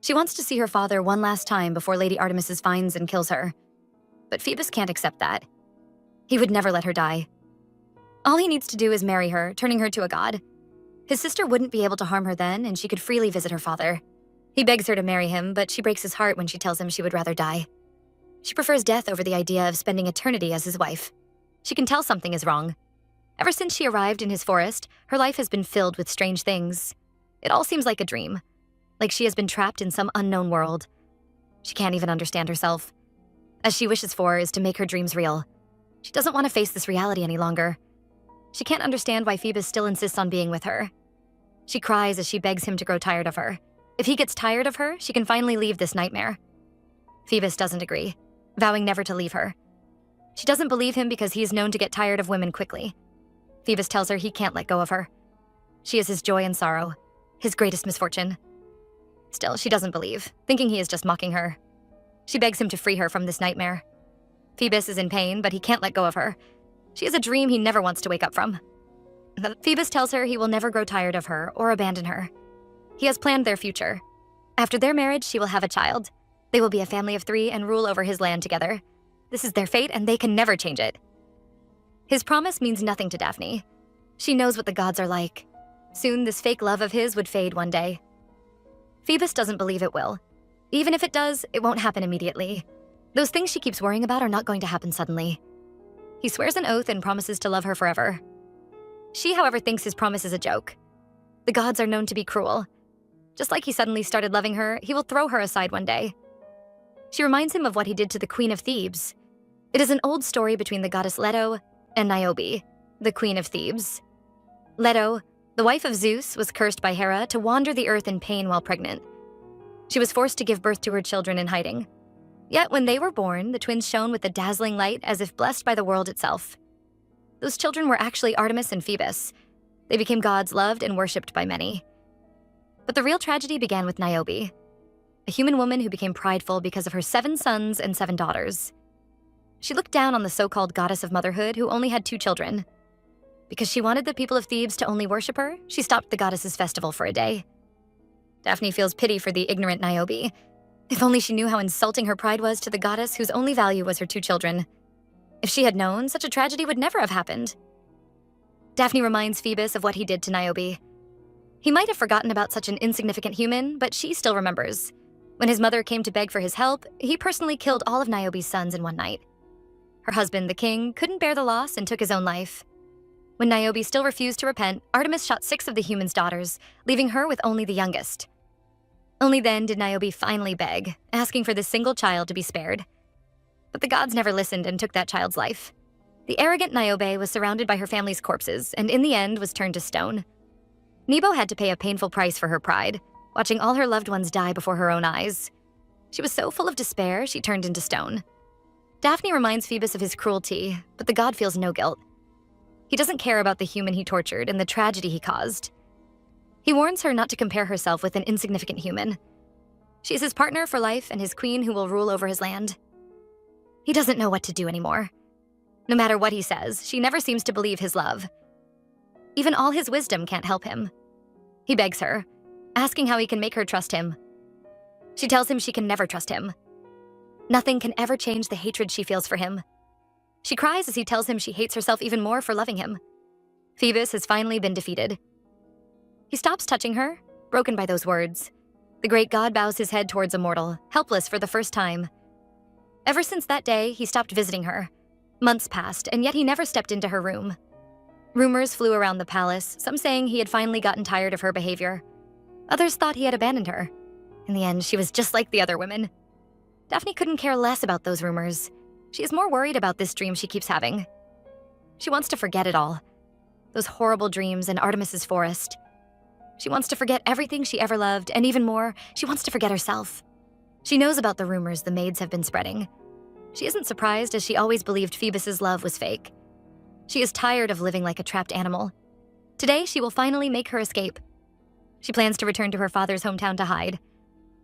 She wants to see her father one last time before Lady Artemis finds and kills her. But Phoebus can't accept that. He would never let her die. All he needs to do is marry her, turning her to a god. His sister wouldn't be able to harm her then, and she could freely visit her father. He begs her to marry him, but she breaks his heart when she tells him she would rather die. She prefers death over the idea of spending eternity as his wife. She can tell something is wrong. Ever since she arrived in his forest, her life has been filled with strange things. It all seems like a dream, like she has been trapped in some unknown world. She can't even understand herself. As she wishes for is to make her dreams real. She doesn't want to face this reality any longer. She can't understand why Phoebus still insists on being with her. She cries as she begs him to grow tired of her. If he gets tired of her, she can finally leave this nightmare. Phoebus doesn't agree, vowing never to leave her. She doesn't believe him because he is known to get tired of women quickly. Phoebus tells her he can't let go of her. She is his joy and sorrow, his greatest misfortune. Still, she doesn't believe, thinking he is just mocking her. She begs him to free her from this nightmare. Phoebus is in pain, but he can't let go of her. She has a dream he never wants to wake up from. Phoebus tells her he will never grow tired of her or abandon her. He has planned their future. After their marriage, she will have a child. They will be a family of 3 and rule over his land together. This is their fate, and they can never change it. His promise means nothing to Daphne. She knows what the gods are like. Soon, this fake love of his would fade one day. Phoebus doesn't believe it will. Even if it does, it won't happen immediately. Those things she keeps worrying about are not going to happen suddenly. He swears an oath and promises to love her forever. She, however, thinks his promise is a joke. The gods are known to be cruel. Just like he suddenly started loving her, he will throw her aside one day. She reminds him of what he did to the Queen of Thebes. It is an old story between the goddess Leto and Niobe, the Queen of Thebes. Leto, the wife of Zeus, was cursed by Hera to wander the earth in pain while pregnant. She was forced to give birth to her children in hiding. Yet when they were born, the twins shone with a dazzling light as if blessed by the world itself. Those children were actually Artemis and Phoebus. They became gods loved and worshipped by many. But the real tragedy began with Niobe, a human woman who became prideful because of her 7 sons and 7 daughters. She looked down on the so-called goddess of motherhood who only had 2 children. Because she wanted the people of Thebes to only worship her, she stopped the goddess's festival for a day. Daphne feels pity for the ignorant Niobe. If only she knew how insulting her pride was to the goddess whose only value was her 2 children. If she had known, such a tragedy would never have happened. Daphne reminds Phoebus of what he did to Niobe. He might have forgotten about such an insignificant human, but she still remembers. When his mother came to beg for his help, he personally killed all of Niobe's sons in one night. Her husband, the king, couldn't bear the loss and took his own life. When Niobe still refused to repent, Artemis shot 6 of the humans' daughters, leaving her with only the youngest. Only then did Niobe finally beg, asking for this single child to be spared. But the gods never listened and took that child's life. The arrogant Niobe was surrounded by her family's corpses and in the end was turned to stone. Nebo had to pay a painful price for her pride, watching all her loved ones die before her own eyes. She was so full of despair, she turned into stone. Daphne reminds Phoebus of his cruelty, but the god feels no guilt. He doesn't care about the human he tortured and the tragedy he caused. He warns her not to compare herself with an insignificant human. She is his partner for life and his queen who will rule over his land. He doesn't know what to do anymore. No matter what he says, she never seems to believe his love. Even all his wisdom can't help him. He begs her, asking how he can make her trust him. She tells him she can never trust him. Nothing can ever change the hatred she feels for him. She cries as he tells him she hates herself even more for loving him. Phoebus has finally been defeated. He stops touching her, broken by those words. The great god bows his head towards a mortal, helpless for the first time. Ever since that day, he stopped visiting her. Months passed, and yet he never stepped into her room. Rumors flew around the palace, some saying he had finally gotten tired of her behavior. Others thought he had abandoned her. In the end, she was just like the other women. Daphne couldn't care less about those rumors. She is more worried about this dream she keeps having. She wants to forget it all. Those horrible dreams in Artemis's forest. She wants to forget everything she ever loved, and even more, she wants to forget herself. She knows about the rumors the maids have been spreading. She isn't surprised, as she always believed Phoebus's love was fake. She is tired of living like a trapped animal. Today, she will finally make her escape. She plans to return to her father's hometown to hide.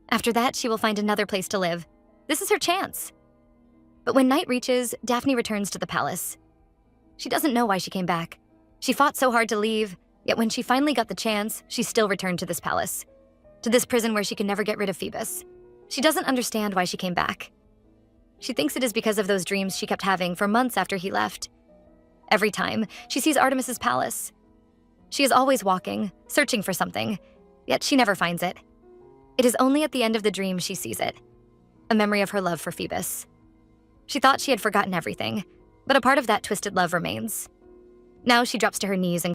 After that, she will find another place to live. This is her chance. But when night reaches, Daphne returns to the palace. She doesn't know why she came back. She fought so hard to leave, yet when she finally got the chance, she still returned to this palace. To this prison where she can never get rid of Phoebus. She doesn't understand why she came back. She thinks it is because of those dreams she kept having for months after he left. Every time, she sees Artemis's palace. She is always walking, searching for something, yet she never finds it. It is only at the end of the dream she sees it, a memory of her love for Phoebus. She thought she had forgotten everything, but a part of that twisted love remains. Now she drops to her knees and